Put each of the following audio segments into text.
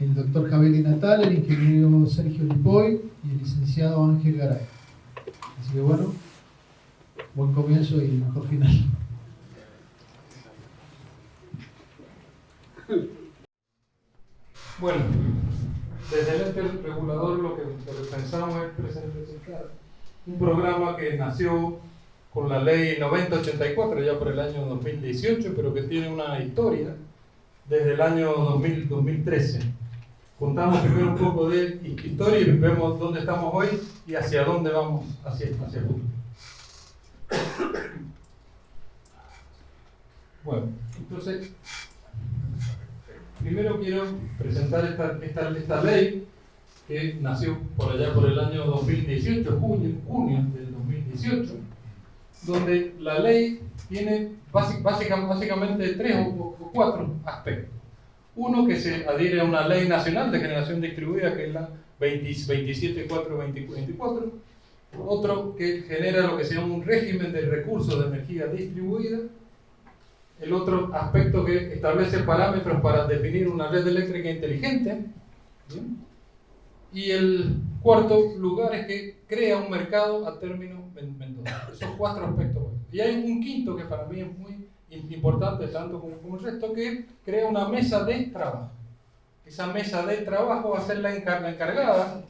el doctor Javier Natal, el ingeniero Sergio Lipoy y el licenciado Ángel Garay. Así que bueno, buen comienzo y mejor final. Bueno, desde el ente regulador lo que pensamos es presentar un programa que nació con la ley 9084 ya por el año 2018, pero que tiene una historia desde el año 2013. Contamos primero un poco de historia y vemos dónde estamos hoy y hacia dónde vamos hacia el futuro. Bueno, entonces, primero quiero presentar esta ley que nació por allá por el año 2018, junio del 2018, donde la ley tiene básicamente tres o cuatro aspectos. Uno que se adhiere a una ley nacional de generación distribuida, que es la 27424. Otro que genera lo que se llama un régimen de recursos de energía distribuida. El otro aspecto que establece parámetros para definir una red eléctrica inteligente. ¿Bien? Y el cuarto lugar es que crea un mercado a término vendoso. Esos cuatro aspectos. Y hay un quinto que para mí es muy importante, tanto como el resto, que crea una mesa de trabajo. Esa mesa de trabajo va a ser la encargada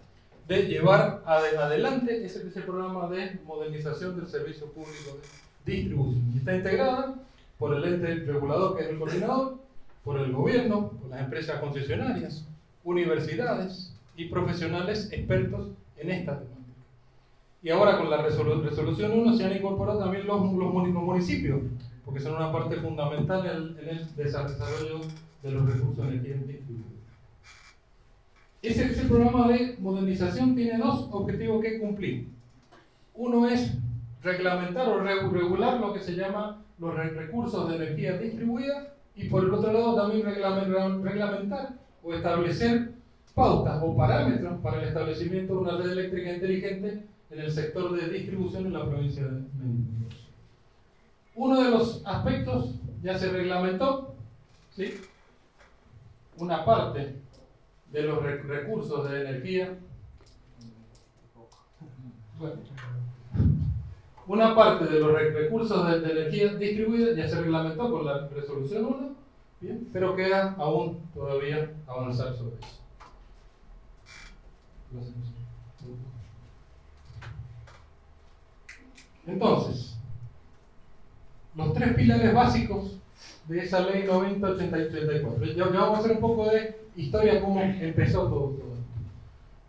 de llevar adelante ese programa de modernización del servicio público de distribución. Y está integrada por el ente regulador, que es el coordinador, por el gobierno, por las empresas concesionarias, universidades y profesionales expertos en esta temática. Y ahora con la resolución 1 se han incorporado también los municipios, porque son una parte fundamental en el desarrollo de los recursos de energía distribuida. Ese programa de modernización tiene dos objetivos que cumplir. Uno es reglamentar o regular lo que se llama los recursos de energía distribuida, y por el otro lado también reglamentar o establecer pautas o parámetros para el establecimiento de una red eléctrica inteligente en el sector de distribución en la provincia de Mendoza. Uno de los aspectos ya se reglamentó, ¿sí? Una parte de los recursos de energía, una parte de los recursos de energía distribuida ya se reglamentó con la resolución 1, ¿bien? Pero queda aún todavía avanzar sobre eso. Entonces, los tres pilares básicos de esa ley 9084. Ya vamos a hacer un poco de historia, cómo empezó todo esto.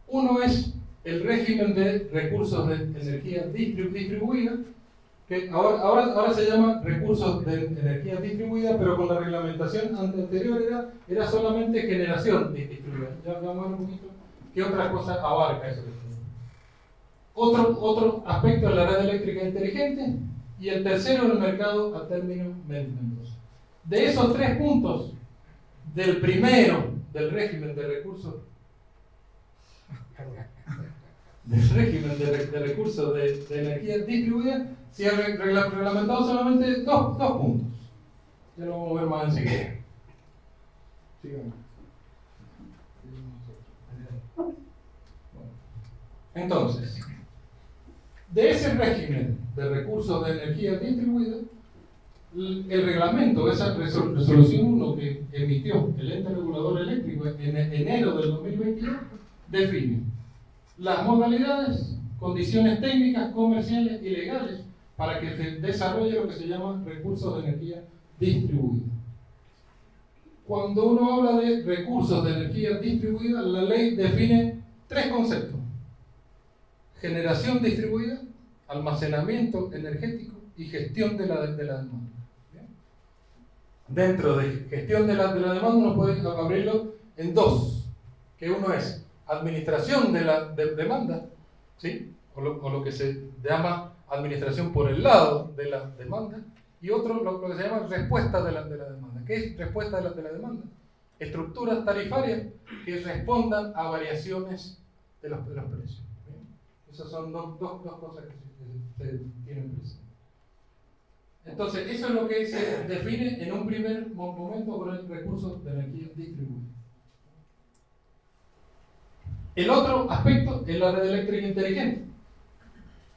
Uno es el régimen de recursos de energía distribuida, que ahora se llama recursos de energía distribuida, pero con la reglamentación anterior era solamente generación distribuida. Ya vamos a ver un poquito qué otras cosas abarca eso. Otro aspecto es la red eléctrica inteligente, y el tercero el mercado a término vendoso. De esos tres puntos, del primero, del régimen de recursos de energía distribuida, se ha reglamentado solamente dos puntos. Ya lo vamos a ver más enseguida. Sigamos. Entonces, de ese régimen de recursos de energía distribuida, el reglamento, esa resolución 1 que emitió el ente regulador eléctrico en enero del 2022, define las modalidades, condiciones técnicas, comerciales y legales para que se desarrolle lo que se llama recursos de energía distribuida. Cuando uno habla de recursos de energía distribuida, la ley define tres conceptos: generación distribuida, almacenamiento energético y gestión de la demanda. ¿Bien? Dentro de gestión de la demanda uno puede abrirlo en dos, que uno es administración de la demanda, ¿sí? o lo que se llama administración por el lado de la demanda, y otro lo que se llama respuesta de la demanda. ¿Qué es respuesta de la demanda? Estructuras tarifarias que respondan a variaciones de los precios. ¿Bien? Esas son dos cosas que se tienen presentes. Entonces, eso es lo que se define en un primer momento por el recurso de energía distribuida. El otro aspecto es la red eléctrica inteligente,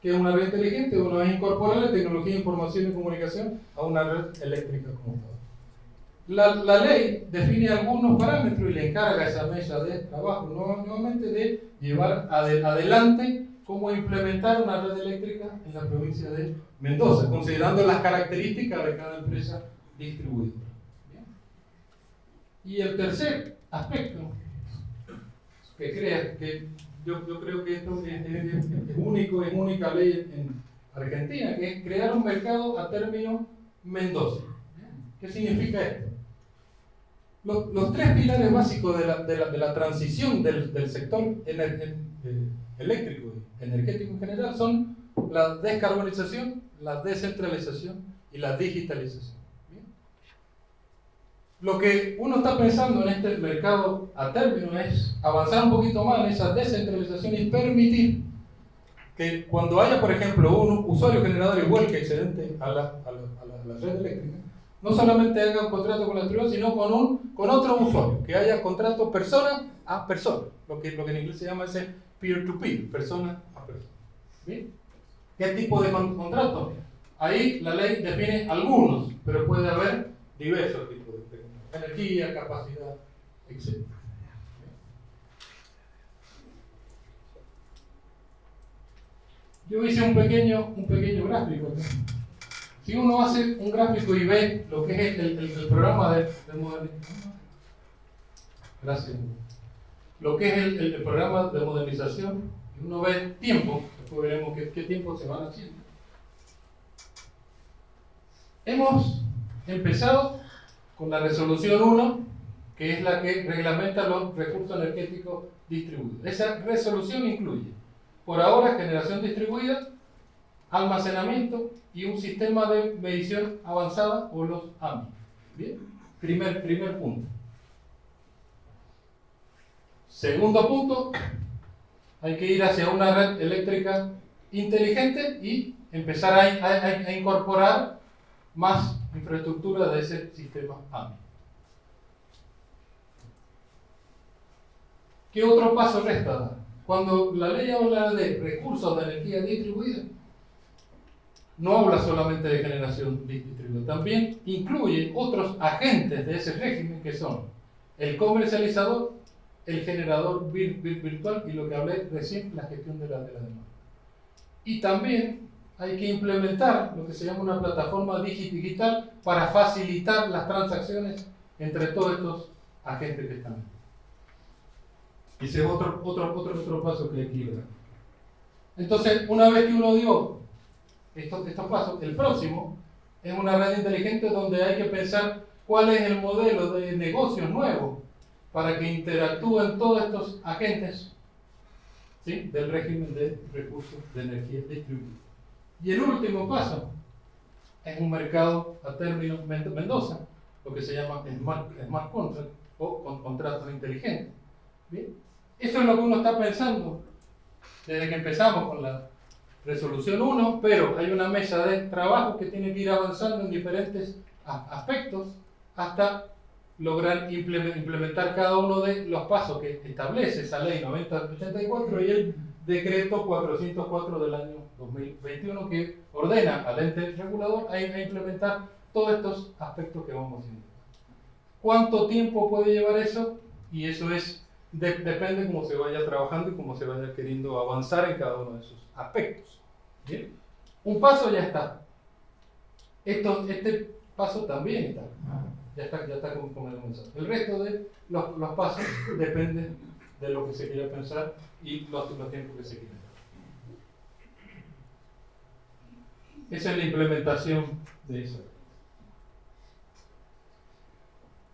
que es una red inteligente una vez incorporada la tecnología de información y comunicación a una red eléctrica como tal. La ley define algunos parámetros y le encarga a esa mesa de trabajo nuevamente de llevar adelante cómo implementar una red eléctrica en la provincia de Mendoza, considerando las características de cada empresa distribuidora. ¿Bien? Y el tercer aspecto que crea, que yo creo que esto es único, es única ley en Argentina, que es crear un mercado a término Mendoza. ¿Qué significa esto? Los tres pilares básicos de la transición del sector eléctrico y energético en general son la descarbonización, la descentralización y la digitalización. ¿Bien? Lo que uno está pensando en este mercado a término es avanzar un poquito más en esa descentralización y permitir que cuando haya, por ejemplo, un usuario generador y vuelque excedente a la red eléctrica, no solamente haga un contrato con la distribuidora, sino con otro usuario, que haya contrato persona a persona, lo que en inglés se llama ese peer-to-peer, persona a persona. ¿Bien? ¿Qué tipo de contrato? Ahí la ley define algunos, pero puede haber diversos tipos de contratos: energía, capacidad, etc. Yo hice un pequeño gráfico acá. Si uno hace un gráfico y ve lo que es el programa de modernización, gracias, lo que es el programa de modernización, y uno ve tiempo, después veremos qué tiempo se van haciendo. Hemos empezado con la resolución 1, que es la que reglamenta los recursos energéticos distribuidos. Esa resolución incluye, por ahora, generación distribuida, almacenamiento y un sistema de medición avanzada o los AMI. Bien, primer punto. Segundo punto, hay que ir hacia una red eléctrica inteligente y empezar a incorporar más infraestructura de ese sistema AMI. ¿Qué otro paso resta? Cuando la ley habla de recursos de energía distribuida, no habla solamente de generación distribuida, también incluye otros agentes de ese régimen que son el comercializador, el generador virtual y lo que hablé recién, la gestión de la demanda. Y también hay que implementar lo que se llama una plataforma digital para facilitar las transacciones entre todos estos agentes que están. Ese es otro paso que hay que ir. Entonces, una vez que uno dio estos pasos, el próximo es una red inteligente donde hay que pensar cuál es el modelo de negocios nuevo para que interactúen todos estos agentes, ¿sí?, del régimen de recursos de energía distribuida. Y el último paso es un mercado a término Mendoza, lo que se llama smart contract o contratos inteligentes. ¿Bien? Eso es lo que uno está pensando desde que empezamos con la resolución 1, pero hay una mesa de trabajo que tiene que ir avanzando en diferentes aspectos hasta lograr implementar cada uno de los pasos que establece esa ley 9084 y el decreto 404 del año 2021 que ordena al ente regulador a implementar todos estos aspectos que vamos viendo. ¿Cuánto tiempo puede llevar eso? Y eso depende cómo se vaya trabajando y cómo se vaya queriendo avanzar en cada uno de esos aspectos. ¿Bien? Un paso ya está. Este paso también está. Ya está como el mensaje. El resto de los pasos depende de lo que se quiera pensar y los tiempos que se quieran. Esa es la implementación de eso.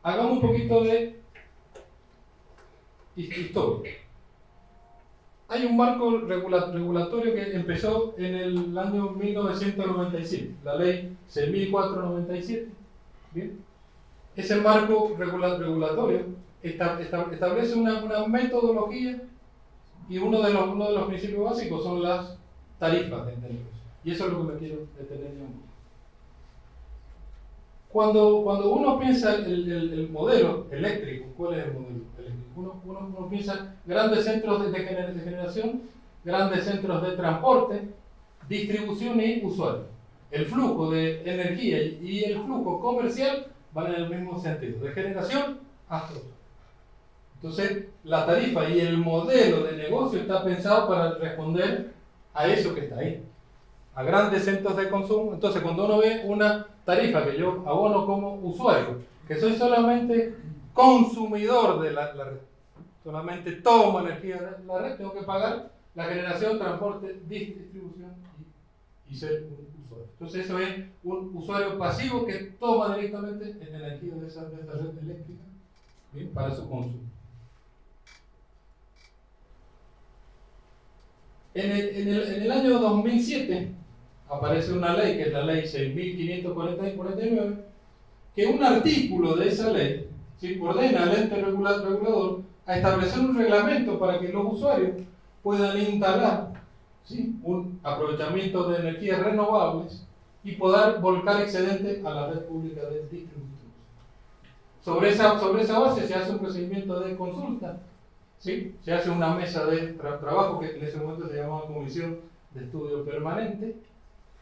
Hagamos un poquito de historia. Hay un marco regulatorio que empezó en el año 1997, la ley 6497. ¿Bien? Ese marco regulatorio establece una metodología y uno de los principios básicos son las tarifas de negocio. Y eso es lo que me quiero detener yo. Cuando uno piensa el modelo eléctrico, ¿cuál es el modelo eléctrico? Uno piensa grandes centros de generación, grandes centros de transporte, distribución y usuario. El flujo de energía y el flujo comercial van en el mismo sentido, de generación hasta usuario. Entonces, la tarifa y el modelo de negocio está pensado para responder a eso que está ahí, a grandes centros de consumo. Entonces, cuando uno ve una tarifa que yo abono como usuario, que soy solamente consumidor de la red, solamente tomo energía de la red, tengo que pagar la generación, transporte, distribución y ser un usuario. Entonces, eso es un usuario pasivo que toma directamente energía de esa red eléctrica, ¿bien?, para su consumo. En el año 2007 aparece una ley, que es la ley 6.549, que un artículo de esa ley, ¿sí?, ordena al ente regulador a establecer un reglamento para que los usuarios puedan instalar, ¿sí?, un aprovechamiento de energías renovables y poder volcar excedente a la red pública de distribución. Sobre esa base se hace un procedimiento de consulta, ¿sí? Se hace una mesa de trabajo que en ese momento se llamaba Comisión de Estudio Permanente,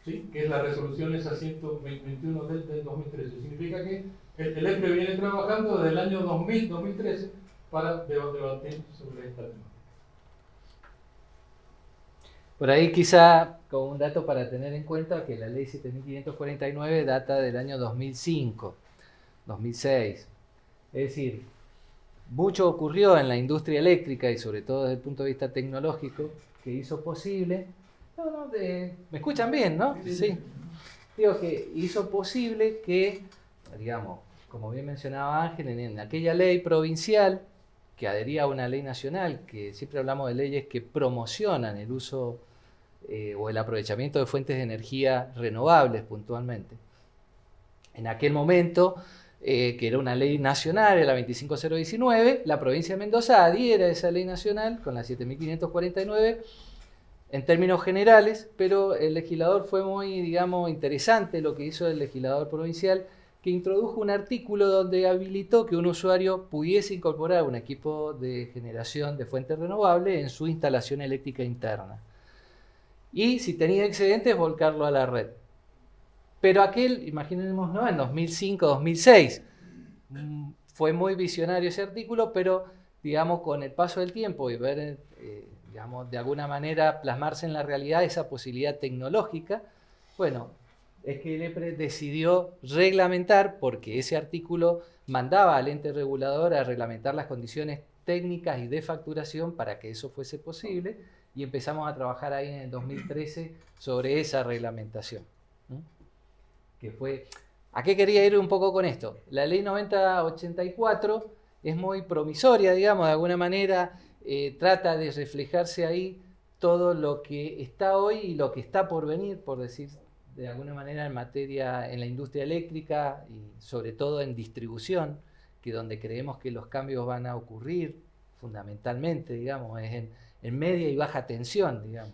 ¿sí?, que es la resolución esa 121 del 2013. Significa que el EPRE viene trabajando desde el año 2013 para debatir sobre esta temática. Por ahí quizá como un dato para tener en cuenta que la ley 7.549 data del año 2005, 2006. Es decir, mucho ocurrió en la industria eléctrica y sobre todo desde el punto de vista tecnológico que hizo posible... ¿me escuchan bien, no? Sí. Digo que hizo posible que, digamos, como bien mencionaba Ángel, en aquella ley provincial que adhería a una ley nacional, que siempre hablamos de leyes que promocionan el uso o el aprovechamiento de fuentes de energía renovables puntualmente. En aquel momento, que era una ley nacional, la 25019, la provincia de Mendoza adhiere a esa ley nacional con la 7549 en términos generales, pero el legislador fue muy, digamos, interesante lo que hizo el legislador provincial, que introdujo un artículo donde habilitó que un usuario pudiese incorporar un equipo de generación de fuentes renovables en su instalación eléctrica interna. Y si tenía excedentes, volcarlo a la red. Pero aquel, imaginemos, ¿no?, en 2005-2006, fue muy visionario ese artículo, pero, digamos, con el paso del tiempo y ver, digamos, de alguna manera plasmarse en la realidad esa posibilidad tecnológica, bueno, es que el EPRE decidió reglamentar, porque ese artículo mandaba al ente regulador a reglamentar las condiciones técnicas y de facturación para que eso fuese posible, y empezamos a trabajar ahí en el 2013 sobre esa reglamentación, ¿no? Que fue... ¿A qué quería ir un poco con esto? La ley 9084 es muy promisoria, digamos, de alguna manera trata de reflejarse ahí todo lo que está hoy y lo que está por venir, por decir de alguna manera, en materia, en la industria eléctrica y sobre todo en distribución, que donde creemos que los cambios van a ocurrir fundamentalmente, digamos, es en media y baja tensión, digamos.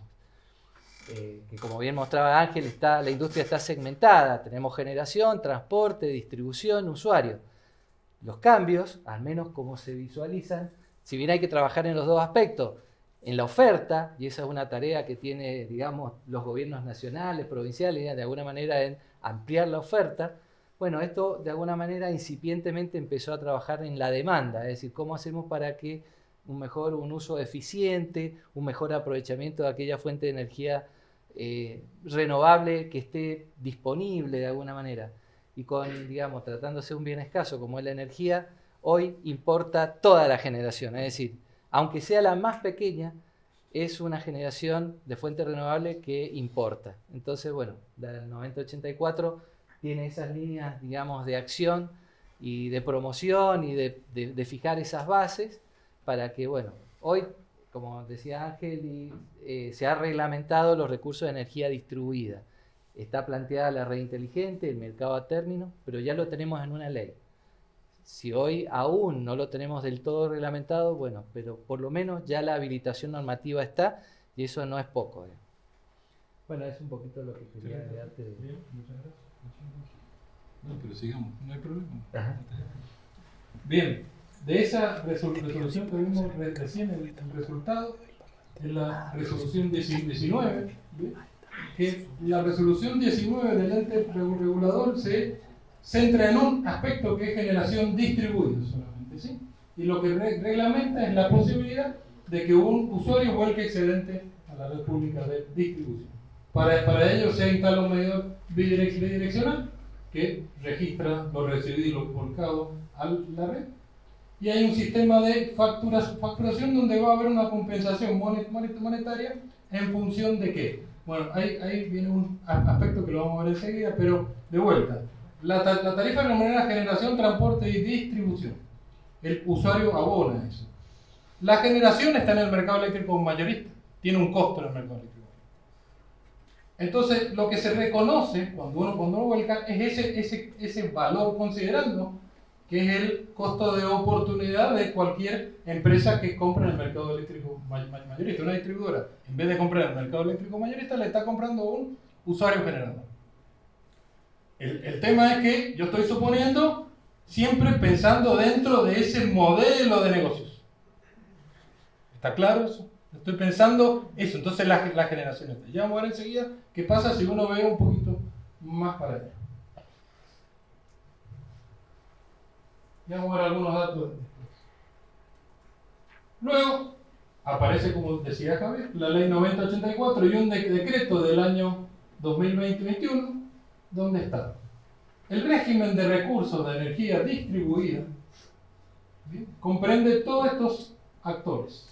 Que como bien mostraba Ángel, la industria está segmentada, tenemos generación, transporte, distribución, usuario. Los cambios, al menos como se visualizan, si bien hay que trabajar en los dos aspectos, en la oferta, y esa es una tarea que tiene, digamos, los gobiernos nacionales, provinciales, de alguna manera en ampliar la oferta, bueno, esto de alguna manera incipientemente empezó a trabajar en la demanda, es decir, cómo hacemos para que un uso eficiente, un mejor aprovechamiento de aquella fuente de energía renovable que esté disponible de alguna manera. Y con, digamos, tratándose de un bien escaso como es la energía, hoy importa toda la generación, es decir, aunque sea la más pequeña, es una generación de fuente renovable que importa. Entonces, bueno, la 9084 tiene esas líneas, digamos, de acción y de promoción y de fijar esas bases para que, bueno, hoy, como decía Ángel, se ha reglamentado los recursos de energía distribuida. Está planteada la red inteligente, el mercado a término, pero ya lo tenemos en una ley. Si hoy aún no lo tenemos del todo reglamentado, bueno, pero por lo menos ya la habilitación normativa está y eso no es poco. Bueno, es un poquito lo que quería agregarte. Bien, muchas gracias. No, pero sigamos, no hay problema. Ajá. Bien, de esa resolución que vimos recién, el resultado es la resolución 19, ¿bien? Que la resolución 19 del ente regulador se centra en un aspecto que es generación distribuida solamente, ¿sí? Y lo que reglamenta es la posibilidad de que un usuario vuelque excedente a la red pública de distribución. Para ello se instala un medidor bidireccional que registra lo recibido y lo volcado a la red. Y hay un sistema de facturación donde va a haber una compensación monetaria en función de qué. Bueno, ahí viene un aspecto que lo vamos a ver enseguida, pero de vuelta. La tarifa remunerada generación, transporte y distribución. El usuario abona eso. La generación está en el mercado eléctrico mayorista, tiene un costo en el mercado eléctrico. Entonces, lo que se reconoce cuando uno vuelca es ese valor, considerando que es el costo de oportunidad de cualquier empresa que compra en el mercado eléctrico mayorista. Una distribuidora, en vez de comprar en el mercado eléctrico mayorista, le está comprando a un usuario generador. El tema es que yo estoy suponiendo, siempre pensando dentro de ese modelo de negocios. ¿Está claro eso? Estoy pensando eso, entonces la generación está. Ya vamos a ver enseguida qué pasa si uno ve un poquito más para allá. Ya vamos a ver algunos datos. Luego aparece, como decía Javier, la ley 9084 y un decreto del año 2020-21, donde está el régimen de recursos de energía distribuida. ¿Bien? Comprende todos estos actores.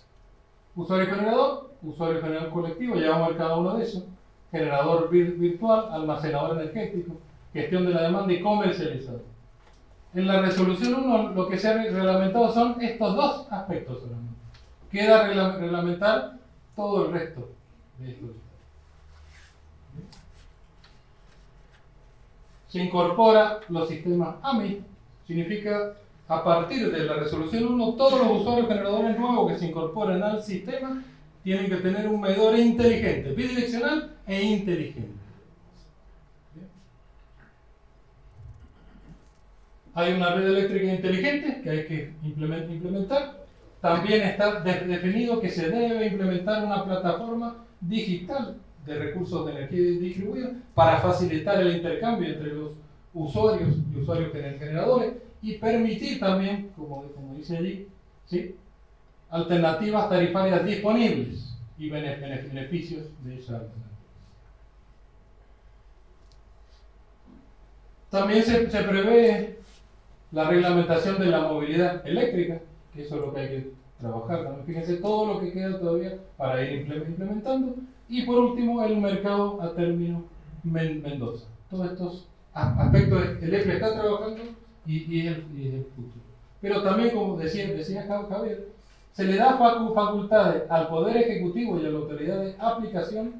Usuario generador, usuario generador colectivo, ya vamos a ver cada uno de esos. Generador virtual, almacenador energético, gestión de la demanda y comercializador. En la resolución 1 lo que se ha reglamentado son estos dos aspectos solamente. Queda reglamentar todo el resto de estos. Se incorpora los sistemas AMI, significa a partir de la resolución 1 todos los usuarios generadores nuevos que se incorporen al sistema tienen que tener un medidor inteligente, bidireccional e inteligente. Hay una red eléctrica inteligente que hay que implementar. También está definido que se debe implementar una plataforma digital de recursos de energía distribuida para facilitar el intercambio entre los usuarios y usuarios generadores y permitir también, como dice allí, ¿sí?, alternativas tarifarias disponibles y beneficios de esa alternativa. También se prevé la reglamentación de la movilidad eléctrica, que eso es lo que hay que trabajar también. Fíjense todo lo que queda todavía para ir implementando. Y por último, el mercado a término Mendoza. Todos estos aspectos el EFRE está trabajando y es el futuro. Pero también, como decía Javier, se le da facultades al Poder Ejecutivo y a la Autoridad de Aplicación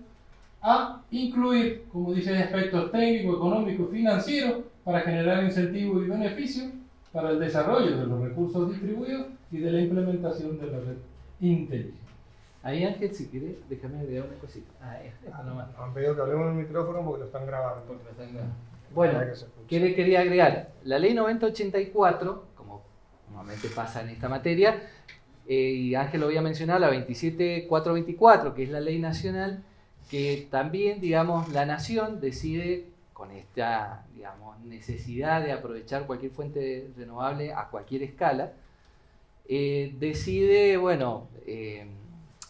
a incluir, como dice, aspectos técnicos, económicos y financieros para generar incentivos y beneficios para el desarrollo de los recursos distribuidos y de la implementación de la red inteligente. Ahí, Ángel, si querés, déjame agregar una cosita. Esto nomás. Han pedido que hablemos en el micrófono porque lo están grabando. Bueno, quería agregar, la ley 9084, como normalmente pasa en esta materia, y Ángel lo había mencionado, la 27424, que es la ley nacional, que también, digamos, la nación decide, con esta, digamos, necesidad de aprovechar cualquier fuente renovable a cualquier escala, decide, bueno,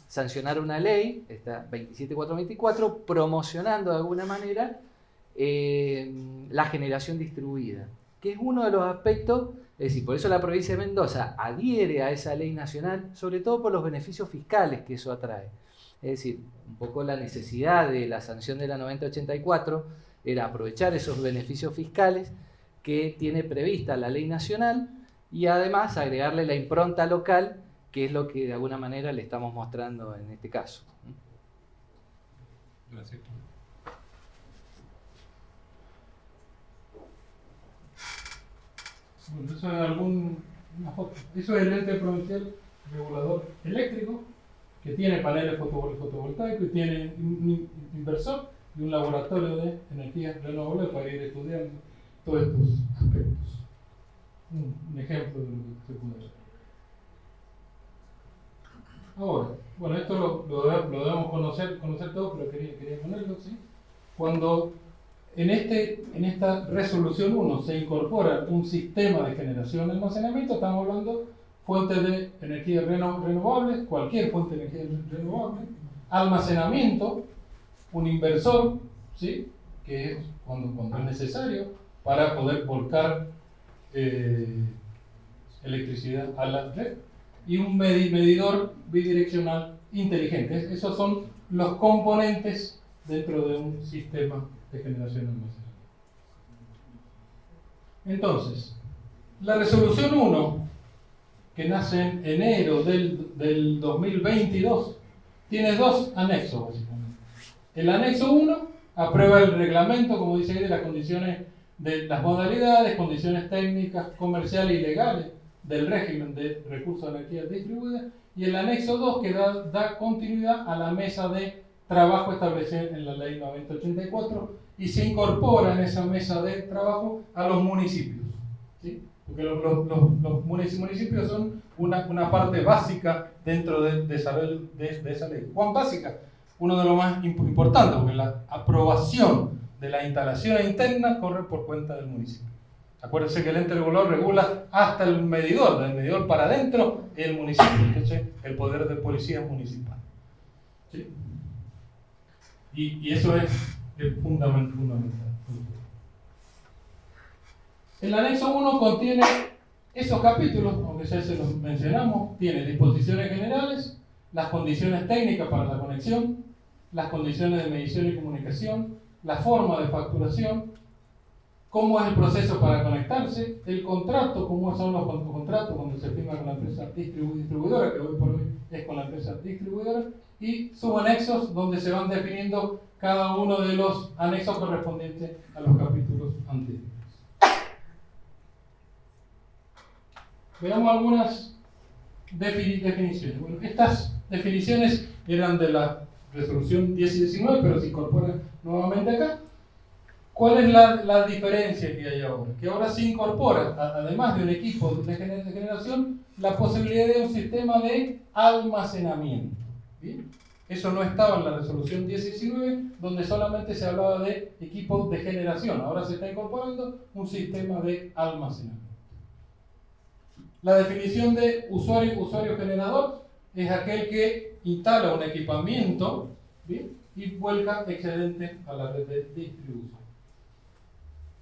sancionar una ley, esta 27424, promocionando de alguna manera la generación distribuida, que es uno de los aspectos, es decir, por eso la provincia de Mendoza adhiere a esa ley nacional, sobre todo por los beneficios fiscales que eso atrae. Es decir, un poco la necesidad de la sanción de la 9084 era aprovechar esos beneficios fiscales que tiene prevista la ley nacional y además agregarle la impronta local, que es lo que de alguna manera le estamos mostrando en este caso. Gracias. Bueno, eso es una foto. Eso es el ente provincial regulador eléctrico, que tiene paneles fotovoltaicos y tiene un inversor y un laboratorio de energía renovable para ir estudiando todos estos aspectos. Un ejemplo de lo que se puede ver. Ahora, bueno, esto lo debemos conocer todo, pero quería ponerlo, ¿sí? Cuando en esta resolución 1 se incorpora un sistema de generación y almacenamiento, estamos hablando fuentes de energía renovables, cualquier fuente de energía renovable, almacenamiento, un inversor, ¿sí? Que es cuando es necesario para poder volcar electricidad a la red, y un medidor bidireccional inteligente. Esos son los componentes dentro de un sistema de generación y almacenamiento. Entonces, la resolución 1, que nace en enero del 2022, tiene dos anexos básicamente. El anexo 1 aprueba el reglamento, como dice ahí, de las condiciones, de las modalidades, condiciones técnicas, comerciales y legales del régimen de recursos de energía distribuida, y el anexo 2 que da continuidad a la mesa de trabajo establecida en la ley 9084 y se incorpora en esa mesa de trabajo a los municipios, ¿sí? Porque los municipios son una parte básica dentro de esa ley. ¿Cuán básica? Uno de los más importantes, porque la aprobación de la instalación interna corre por cuenta del municipio. Acuérdense que el ente regulador regula hasta el medidor, del medidor para adentro el municipio, entonces el poder de policía municipal. ¿Sí? Y eso es fundamental. El anexo 1 contiene esos capítulos, aunque ya se los mencionamos, tiene disposiciones generales, las condiciones técnicas para la conexión, las condiciones de medición y comunicación, la forma de facturación, cómo es el proceso para conectarse, el contrato, cómo son los contratos cuando se firma con la empresa distribuidora, que hoy por hoy es con la empresa distribuidora, y subanexos donde se van definiendo cada uno de los anexos correspondientes a los capítulos anteriores. Veamos algunas definiciones. Bueno, estas definiciones eran de la resolución 10 y 19, pero se incorporan nuevamente acá. ¿Cuál es la diferencia que hay ahora? Que ahora se incorpora, además de un equipo de generación, la posibilidad de un sistema de almacenamiento. ¿Bien? Eso no estaba en la resolución 19, donde solamente se hablaba de equipos de generación. Ahora se está incorporando un sistema de almacenamiento. La definición de usuario generador es aquel que instala un equipamiento, ¿bien?, y vuelca excedente a la red de distribución.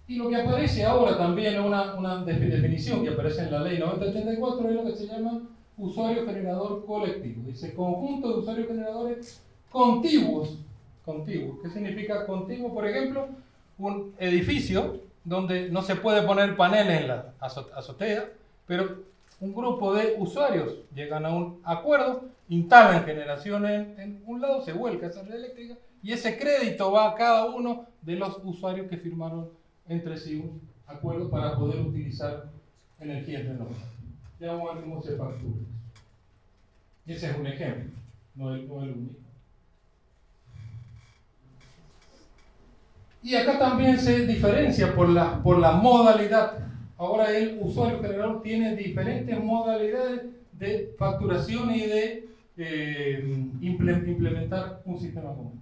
Y lo que aparece ahora también, una definición que aparece en la ley 9084, es lo que se llama usuario generador colectivo. Dice conjunto de usuarios generadores contiguos. ¿Qué significa contiguo? Por ejemplo, un edificio donde no se puede poner paneles en la azotea, pero un grupo de usuarios llegan a un acuerdo, instalan generación en un lado, se vuelca esa red eléctrica y ese crédito va a cada uno de los usuarios que firmaron entre sí un acuerdo para poder utilizar energías renovables. Ya vamos a ver cómo se factura. Y ese es un ejemplo, no es el único. Y acá también se diferencia por la modalidad. Ahora el usuario generador tiene diferentes modalidades de facturación y de implementar un sistema común.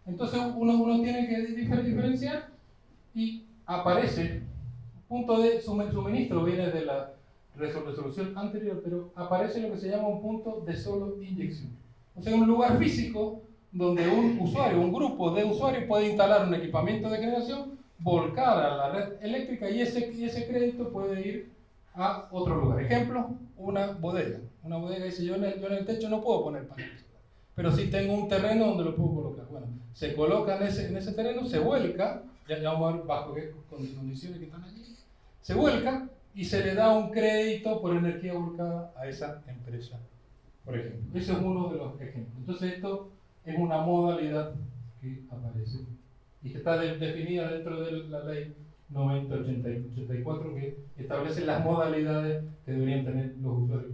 Entonces uno tiene que diferenciar y aparece, punto de suministro viene de la resolución anterior, pero aparece lo que se llama un punto de solo inyección. O sea, un lugar físico donde un usuario, un grupo de usuarios puede instalar un equipamiento de generación, volcar a la red eléctrica y ese crédito puede ir a otro lugar. Ejemplo, una bodega. Una bodega dice, yo en el techo no puedo poner paneles, pero sí tengo un terreno donde lo puedo colocar. Bueno, se coloca en ese terreno, se vuelca, ya vamos a ver bajo qué condiciones que están allí, se vuelca y se le da un crédito por energía volcada a esa empresa, por ejemplo. Ese es uno de los ejemplos. Entonces esto es una modalidad que aparece y que está definida dentro de la ley 9084 que establece las modalidades que deberían tener los usuarios.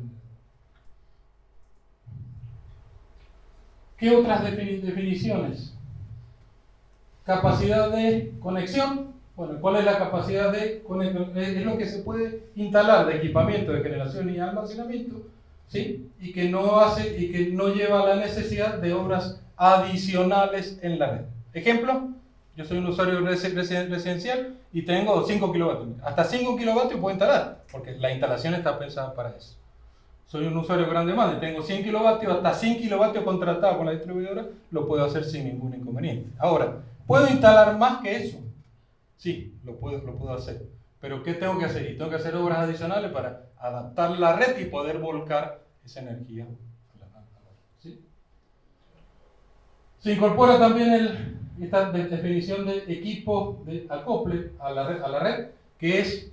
¿Qué otras definiciones? Capacidad de conexión, Bueno, ¿cuál es la capacidad de conexión? Es lo que se puede instalar de equipamiento de generación y almacenamiento, ¿sí? Y que no lleva a la necesidad de obras adicionales en la red. Ejemplo, yo soy un usuario residencial y tengo 5 kilovatios. Hasta 5 kilovatios puedo instalar, porque la instalación está pensada para eso. Soy un usuario de gran demanda y tengo 100 kilovatios, hasta 100 kilovatios contratados con la distribuidora, lo puedo hacer sin ningún inconveniente. Ahora, ¿puedo instalar más que eso? Sí, lo puedo hacer. Pero ¿qué tengo que hacer? Y tengo que hacer obras adicionales para adaptar la red y poder volcar esa energía a la red. ¿Sí? Se incorpora también esta definición de equipo de acople a la red, que es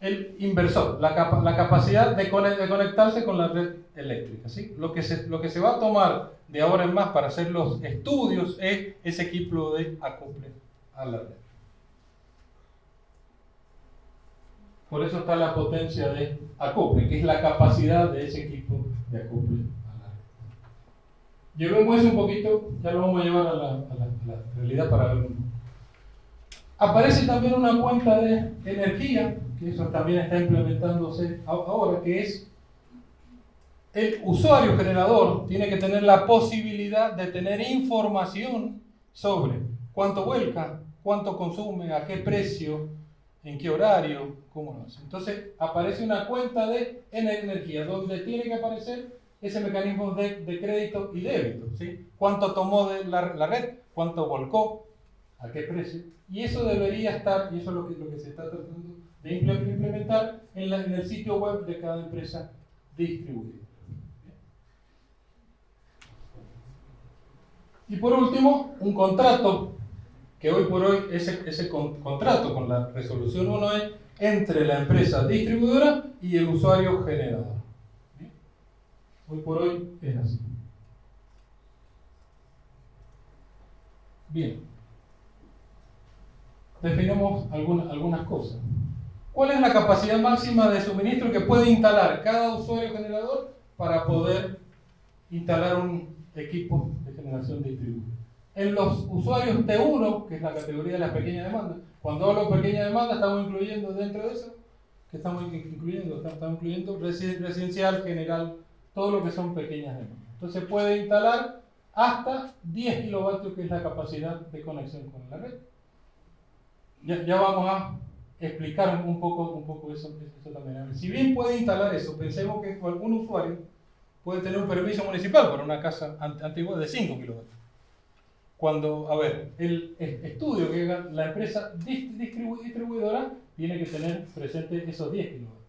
el inversor, la capacidad de conectarse con la red eléctrica. ¿Sí? Lo que se va a tomar de ahora en más para hacer los estudios es ese equipo de acople a la red. Por eso está la potencia de acople, que es la capacidad de ese equipo de acople a la red. Llevemos eso un poquito, ya lo vamos a llevar a la realidad para verlo. Aparece también una cuenta de energía, que eso también está implementándose ahora, que es el usuario generador tiene que tener la posibilidad de tener información sobre cuánto vuelca, cuánto consume, a qué precio, en qué horario, cómo lo hace. Entonces aparece una cuenta de energía donde tiene que aparecer ese mecanismo de crédito y débito, ¿sí? Cuánto tomó de la red, cuánto volcó, a qué precio. Y eso debería estar, y eso es lo que se está tratando de implementar en el sitio web de cada empresa distribuida. Y por último, un contrato, que hoy por hoy ese contrato con la resolución 1 es entre la empresa distribuidora y el usuario generador. ¿Bien? Hoy por hoy es así. Bien. Definimos algunas cosas. ¿Cuál es la capacidad máxima de suministro que puede instalar cada usuario generador para poder instalar un equipo de generación distribuida? En los usuarios T1, que es la categoría de las pequeñas demandas, cuando hablo de pequeña demanda estamos incluyendo dentro de eso, que estamos incluyendo residencial, general, todo lo que son pequeñas demandas. Entonces puede instalar hasta 10 kilovatios, que es la capacidad de conexión con la red. Ya vamos a explicar un poco eso también. Si bien puede instalar eso, pensemos que algún usuario puede tener un permiso municipal para una casa antigua de 5 kilovatios. Cuando, el estudio que haga la empresa distribuidora tiene que tener presente esos 10 kilovatios.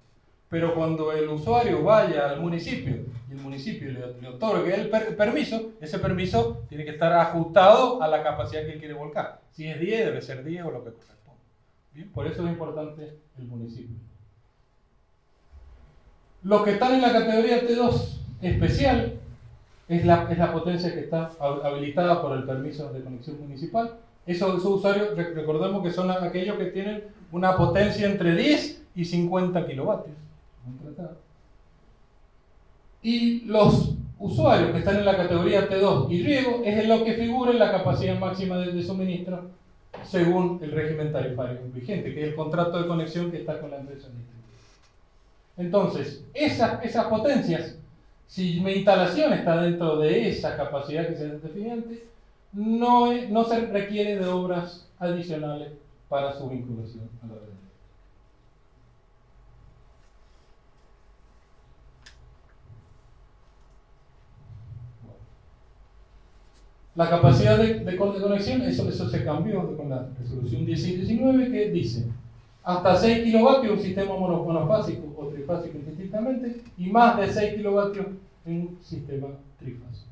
Pero cuando el usuario vaya al municipio y el municipio le otorgue el permiso, ese permiso tiene que estar ajustado a la capacidad que él quiere volcar. Si es 10, debe ser 10 o lo que corresponda. ¿Bien? Por eso es importante el municipio. Los que están en la categoría T2 especial es la potencia que está habilitada por el permiso de conexión municipal. Esos usuarios, recordemos que son aquellos que tienen una potencia entre 10 y 50 kilovatios. Y los usuarios que están en la categoría T2 y riego es lo que figura en la capacidad máxima de suministro según el régimen tarifario vigente, que es el contrato de conexión que está con la empresa distribuidora. Entonces, esas potencias, si mi instalación está dentro de esa capacidad que se define antes, no se requiere de obras adicionales para su vinculación a la red. La capacidad de conexión, eso se cambió con la resolución 1619, que dice hasta 6 kilovatios un sistema monofásico o trifásico indistintamente y más de 6 kilovatios en un sistema trifásico.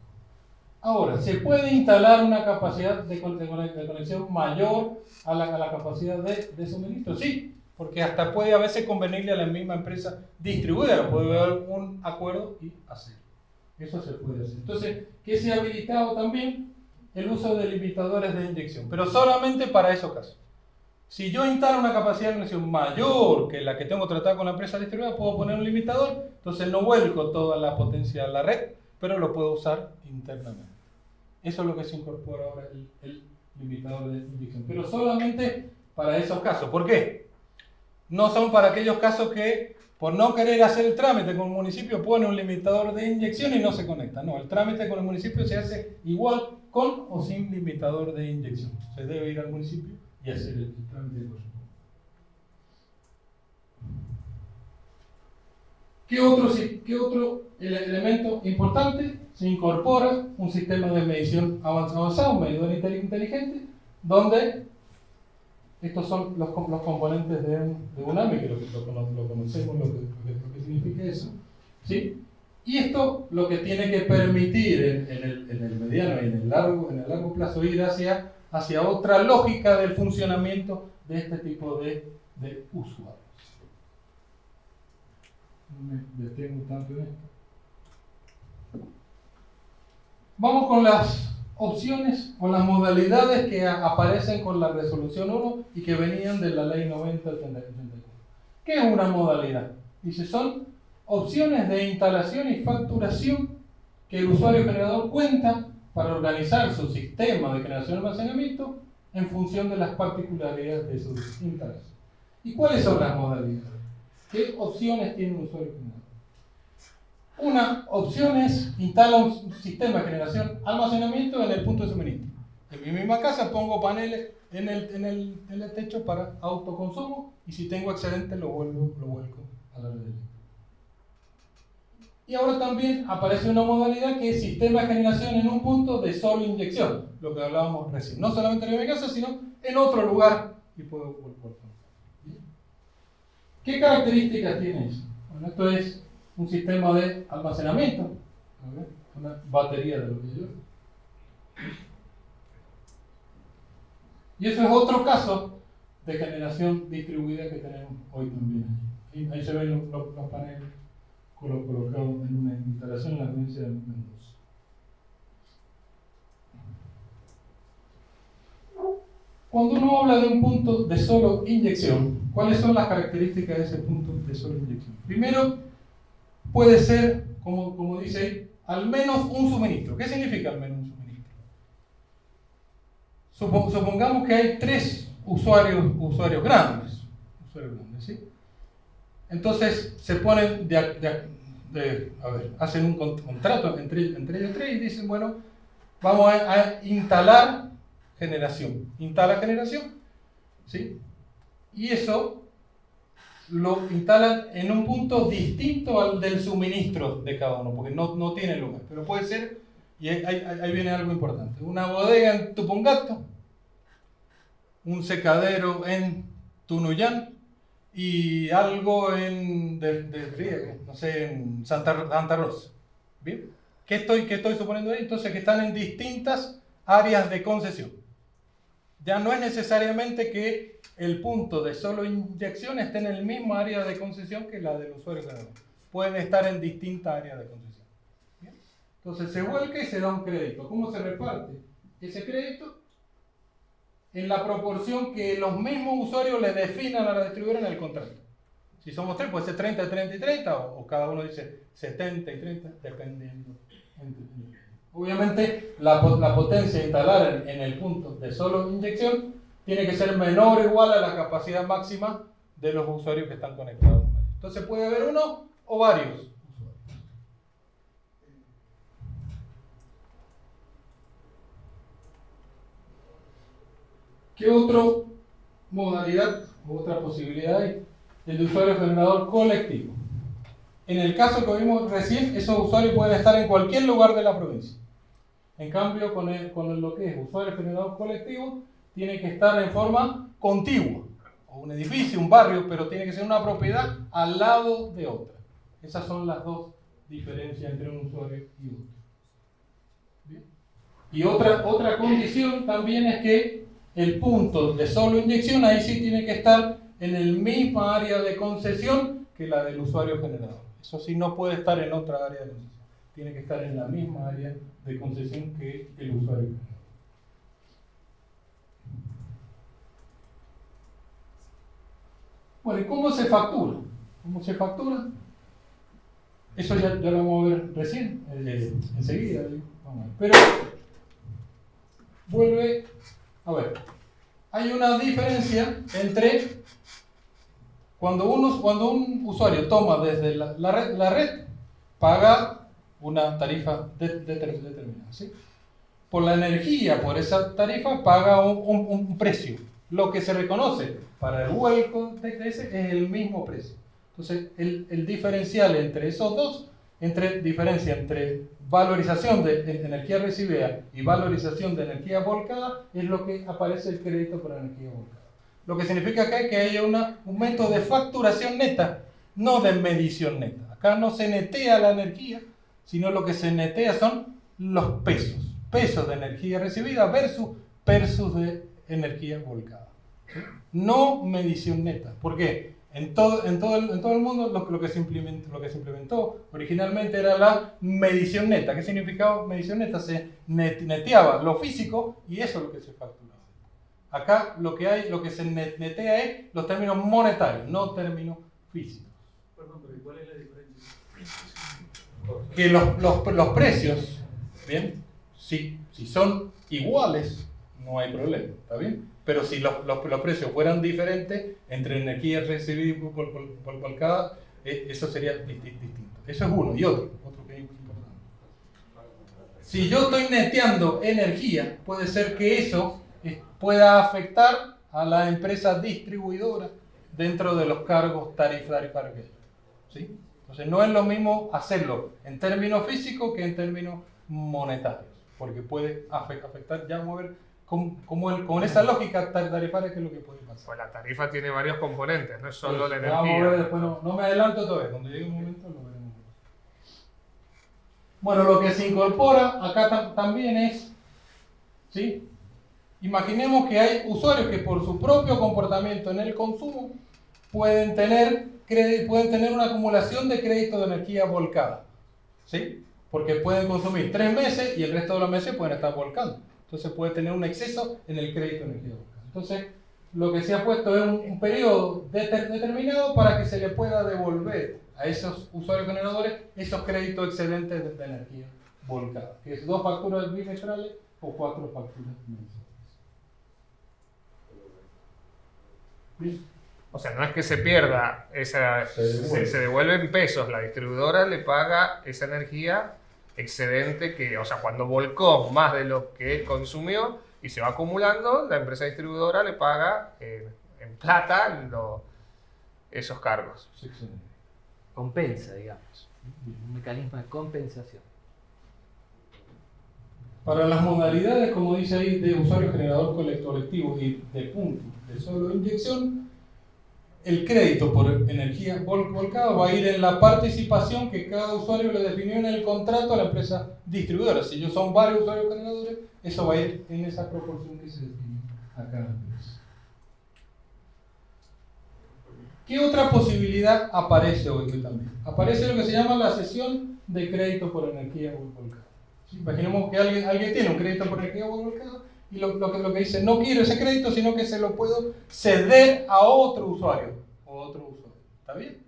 Ahora, ¿se puede instalar una capacidad de conexión mayor a la capacidad de suministro? Sí, porque hasta puede a veces convenirle a la misma empresa distribuidora, puede haber un acuerdo y hacer. Eso se puede hacer. Entonces, ¿qué se ha habilitado también? El uso de limitadores de inyección, pero solamente para esos casos. Si yo instalo una capacidad de conexión mayor que la que tengo tratada con la empresa distribuidora, puedo poner un limitador, entonces no vuelco toda la potencia a la red, pero lo puedo usar internamente. Eso es lo que se incorpora ahora, el limitador de inyección. Pero solamente para esos casos. ¿Por qué? No son para aquellos casos que, por no querer hacer el trámite con el municipio, pone un limitador de inyección y no se conecta. No, el trámite con el municipio se hace igual con o sin limitador de inyección. Se debe ir al municipio y hacer el trámite de correspondencia. ¿Qué otro elemento importante? Se incorpora un sistema de medición avanzado, un medidor inteligente, donde estos son los componentes de un AMI, que lo conocemos, lo que significa eso. ¿Sí? Y esto lo que tiene que permitir en el mediano y en el largo plazo ir hacia otra lógica del funcionamiento de este tipo de usuarios. No me detengo tanto en esto. Vamos con las opciones o las modalidades que aparecen con la resolución 1 y que venían de la ley 90/84. ¿Qué es una modalidad? Dice, son opciones de instalación y facturación que el usuario generador cuenta para organizar su sistema de generación y almacenamiento en función de las particularidades de su instalación. ¿Y cuáles son las modalidades? ¿Qué opciones tiene un usuario generador? Una opción es instalar un sistema de generación almacenamiento en el punto de suministro. En mi misma casa pongo paneles en el techo para autoconsumo y si tengo excedente lo vuelco a la red eléctrica. Y ahora también aparece una modalidad que es sistema de generación en un punto de solo inyección, lo que hablábamos recién. No solamente en mi casa, sino en otro lugar y puedo volver. ¿Qué características tiene eso? Bueno, esto es un sistema de almacenamiento, una batería de lo que yo. Y eso es otro caso de generación distribuida que tenemos hoy también. Ahí se ven los paneles colocados en una instalación en la provincia de Mendoza. Cuando uno habla de un punto de solo inyección, ¿cuáles son las características de ese punto de solo inyección? Primero, puede ser, como dice ahí, al menos un suministro. ¿Qué significa al menos un suministro? Supongamos que hay 3 usuarios grandes, ¿sí? Entonces se ponen hacen un contrato entre ellos 3 y dicen, bueno, vamos a instalar generación. Instala generación, ¿sí? Y eso lo instalan en un punto distinto al del suministro de cada uno, porque no tiene lugar. Pero puede ser, y ahí viene algo importante, una bodega en Tupungato, un secadero en Tunuyán y algo de riego, no sé, en Santa Rosa. ¿Bien? ¿Qué estoy suponiendo ahí? Entonces que están en distintas áreas de concesión. Ya no es necesariamente que el punto de solo inyección esté en el mismo área de concesión que la del usuario generador. Pueden estar en distintas áreas de concesión. ¿Bien? Entonces se vuelca y se da un crédito. ¿Cómo se reparte ese crédito? En la proporción que los mismos usuarios le definan a la distribuidora en el contrato. Si somos 3, puede ser 30, 30 y 30, o cada uno dice 70 y 30, dependiendo. Obviamente, la potencia de instalar en el punto de solo inyección tiene que ser menor o igual a la capacidad máxima de los usuarios que están conectados. Entonces puede haber uno o varios usuarios. ¿Qué otra modalidad o otra posibilidad hay? El de usuario generador colectivo. En el caso que vimos recién, esos usuarios pueden estar en cualquier lugar de la provincia. En cambio, con lo que es usuario generador colectivo, tiene que estar en forma contigua, o un edificio, un barrio, pero tiene que ser una propiedad al lado de otra. Esas son las dos diferencias entre un usuario y otro. ¿Bien? Y otra condición también es que el punto de solo inyección, ahí sí tiene que estar en el mismo área de concesión que la del usuario generador. Eso sí no puede estar en otra área de concesión. Tiene que estar en la misma área de concesión que el usuario generador. Bueno, ¿y cómo se factura? ¿Cómo se factura? Eso ya lo vamos a ver recién, enseguida. Vamos a ver. Pero vuelve, a ver, hay una diferencia entre cuando un usuario toma desde la red, paga una tarifa determinada, ¿sí? Por la energía, por esa tarifa, paga un precio. Lo que se reconoce para el vuelco TTS es el mismo precio. Entonces, el diferencial entre esos dos, diferencia entre valorización de energía recibida y valorización de energía volcada, es lo que aparece el crédito por energía volcada. Lo que significa acá que haya un método de facturación neta, no de medición neta. Acá no se netea la energía, sino lo que se netea son los pesos. Pesos de energía recibida versus de energía volcada. ¿Sí? No medición neta. ¿Por qué? En todo el mundo lo que se implementó originalmente era la medición neta. ¿Qué significaba medición neta? Se neteaba lo físico y eso es lo que se facturaba. Acá lo que se netea es los términos monetarios, no términos físicos. Perdón, pero ¿cuál es la diferencia? Que los precios, ¿bien? Si son iguales, no hay problema, ¿está bien? Pero si los precios fueran diferentes entre energía recibida y volcada, eso sería distinto. Eso es uno. Y otro que es importante. Si yo estoy neteando energía, puede ser que eso pueda afectar a la empresa distribuidora dentro de los cargos tarifarios que hay, ¿sí? Entonces no es lo mismo hacerlo en términos físicos que en términos monetarios, porque puede afectar, ya vamos a ver con esa lógica tarifaria qué es lo que puede pasar. Pues la tarifa tiene varios componentes, no es solo la Vamos a ver energía. después, no me adelanto todavía, cuando llegue un momento lo veremos. Bueno, lo que se incorpora acá también es, ¿sí? Imaginemos que hay usuarios que por su propio comportamiento en el consumo pueden tener una acumulación de crédito de energía volcada, ¿sí? Porque pueden consumir 3 meses y el resto de los meses pueden estar volcando. Entonces puede tener un exceso en el crédito de energía volcada. Entonces, lo que se ha puesto es un periodo determinado para que se le pueda devolver a esos usuarios generadores esos créditos excedentes de energía volcada, que es 2 facturas bimestrales o 4 facturas mensuales. ¿Bien? O sea, no es que se pierda, se devuelve en pesos. La distribuidora le paga esa energía excedente que, o sea, cuando volcó más de lo que consumió y se va acumulando, la empresa distribuidora le paga en plata esos cargos. Sí, excelente. Compensa, digamos. Un mecanismo de compensación. Para las modalidades, como dice ahí, de usuario generador colectivo y de punto de solo inyección, el crédito por energía volcada va a ir en la participación que cada usuario le definió en el contrato a la empresa distribuidora. Si ellos son varios usuarios generadores, eso va a ir en esa proporción que se definió a cada empresa. ¿Qué otra posibilidad aparece hoy también? Aparece lo que se llama la cesión de crédito por energía volcada. ¿Sí? Imaginemos que alguien tiene un crédito por energía volcada y lo que dice, no quiero ese crédito, sino que se lo puedo ceder a otro usuario. ¿Está bien?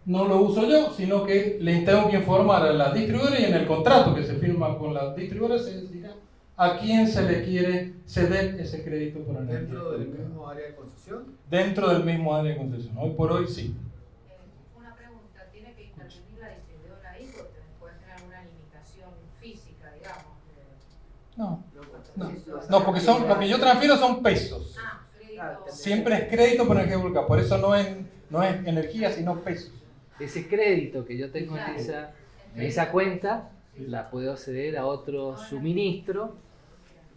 No lo uso yo, sino que le tengo que informar a la distribuidora y en el contrato que se firma con la distribuidora se dirá a quién se le quiere ceder ese crédito por energía. ¿Dentro del mismo área de concesión? Dentro del mismo área de concesión. Hoy por hoy sí. Una pregunta, ¿tiene que intervenir la distribuidora ahí porque puede tener alguna limitación física, digamos? No, porque lo que yo transfiero son pesos. Crédito. Siempre es crédito por energía volcada, por eso no es energía, sino pesos. Ese crédito que yo tengo en esa cuenta, la puedo ceder a otro suministro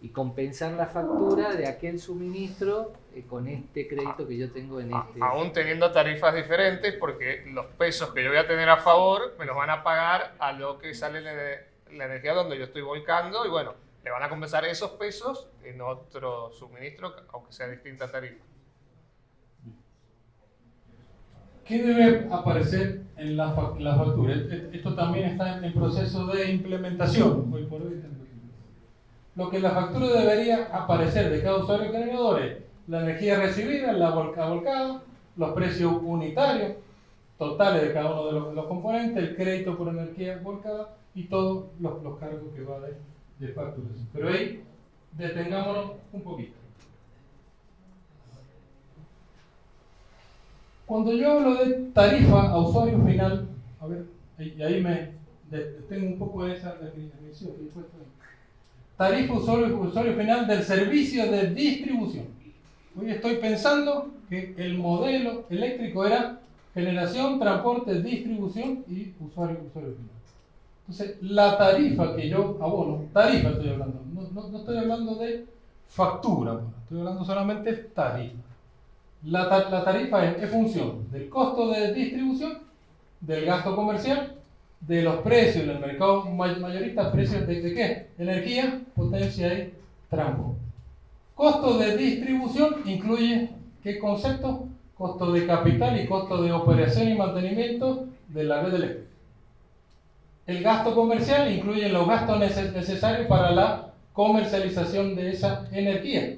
y compensar la factura de aquel suministro con este crédito que yo tengo en este. Aún teniendo tarifas diferentes, porque los pesos que yo voy a tener a favor me los van a pagar a lo que sale la energía donde yo estoy volcando, y bueno, le van a compensar esos pesos en otro suministro, aunque sea distinta tarifa. ¿Qué debe aparecer en la factura? Esto también está en proceso de implementación. Hoy por hoy. Lo que en la factura debería aparecer de cada usuario generador es la energía recibida, la volcada, los precios unitarios totales de cada uno de los componentes, el crédito por energía volcada y todos los cargos que va de facturación. Pero ahí detengámonos un poquito. Cuando yo hablo de tarifa a usuario final, a ver, y ahí tengo un poco de esa definición que he puesto ahí. Tarifa usuario final del servicio de distribución. Hoy estoy pensando que el modelo eléctrico era generación, transporte, distribución y usuario final. Entonces, la tarifa que yo abono, tarifa estoy hablando, no estoy hablando de factura, estoy hablando solamente de tarifa. La tarifa es función del costo de distribución, del gasto comercial, de los precios en el mercado mayorista, precios de qué? Energía, potencia y transporte. Costo de distribución incluye ¿qué concepto? Costo de capital y costo de operación y mantenimiento de la red eléctrica. El gasto comercial incluye los gastos necesarios para la comercialización de esa energía,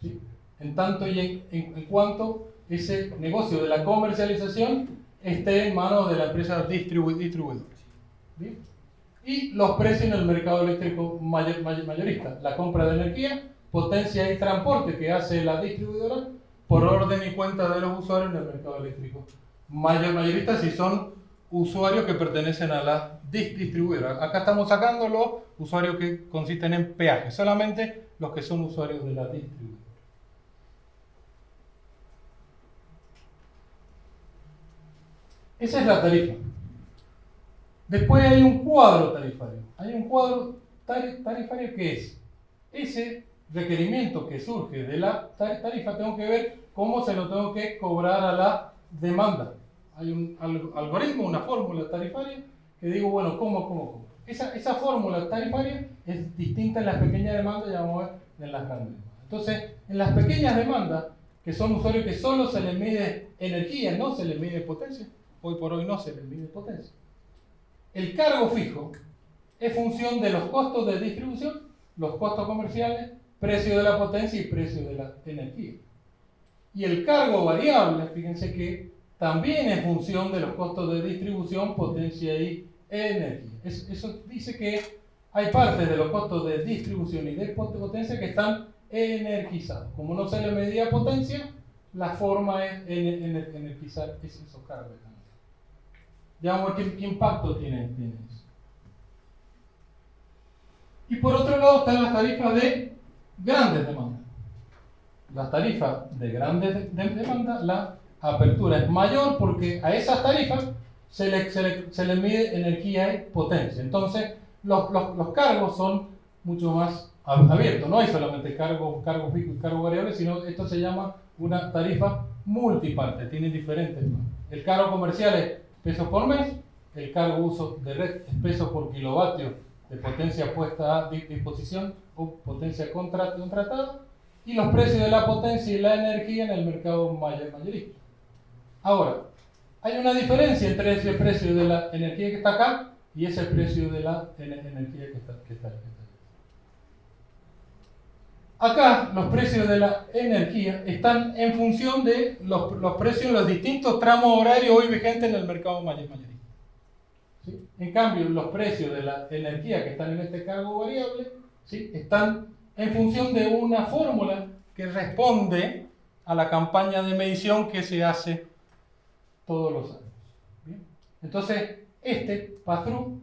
¿sí? En tanto y en cuanto ese negocio de la comercialización esté en manos de la empresa distribuidora. ¿Bien? Y los precios en el mercado eléctrico mayorista, la compra de energía, potencia y transporte que hace la distribuidora por orden y cuenta de los usuarios en el mercado eléctrico mayorista, si son usuarios que pertenecen a la distribuidora. Acá estamos sacando los usuarios que consisten en peaje, solamente los que son usuarios de la distribuidora. Esa es la tarifa. Después hay un cuadro tarifario. Hay un cuadro tarifario que es ese requerimiento que surge de la tarifa, tengo que ver cómo se lo tengo que cobrar a la demanda. Hay un algoritmo, una fórmula tarifaria que digo, bueno, ¿cómo? Esa fórmula tarifaria es distinta en las pequeñas demandas y vamos a ver en las grandes demandas. Entonces, en las pequeñas demandas, que son usuarios que solo se les mide energía, no se les mide potencia, hoy por hoy no se les mide potencia. El cargo fijo es función de los costos de distribución, los costos comerciales, precio de la potencia y precio de la energía. Y el cargo variable, fíjense que también es función de los costos de distribución, potencia y energía. Eso dice que hay partes de los costos de distribución y de potencia que están energizados. Como no se le medía potencia, la forma es energizar esos cargos. Ya vamos a ver qué impacto tiene eso. Y por otro lado están las tarifas de grandes demandas. Las tarifas de grandes demandas, la apertura es mayor porque a esas tarifas se le mide energía y potencia. Entonces, los cargos son mucho más abiertos. No hay solamente cargo fijo y cargo variable, sino esto se llama una tarifa multiparte. Tiene diferentes. El cargo comercial es pesos por mes, el cargo uso de red es pesos por kilovatio de potencia puesta a disposición o potencia contratada, y los precios de la potencia y la energía en el mercado mayorista. Ahora, hay una diferencia entre ese precio de la energía que está acá y ese precio de la energía que está allá. Acá los precios de la energía están en función de los precios en los distintos tramos horarios hoy vigentes en el mercado mayorista. ¿Sí? En cambio, los precios de la energía que están en este cargo variable, ¿sí?, están en función de una fórmula que responde a la campaña de medición que se hace todos los años. ¿Bien? Entonces, este pass-through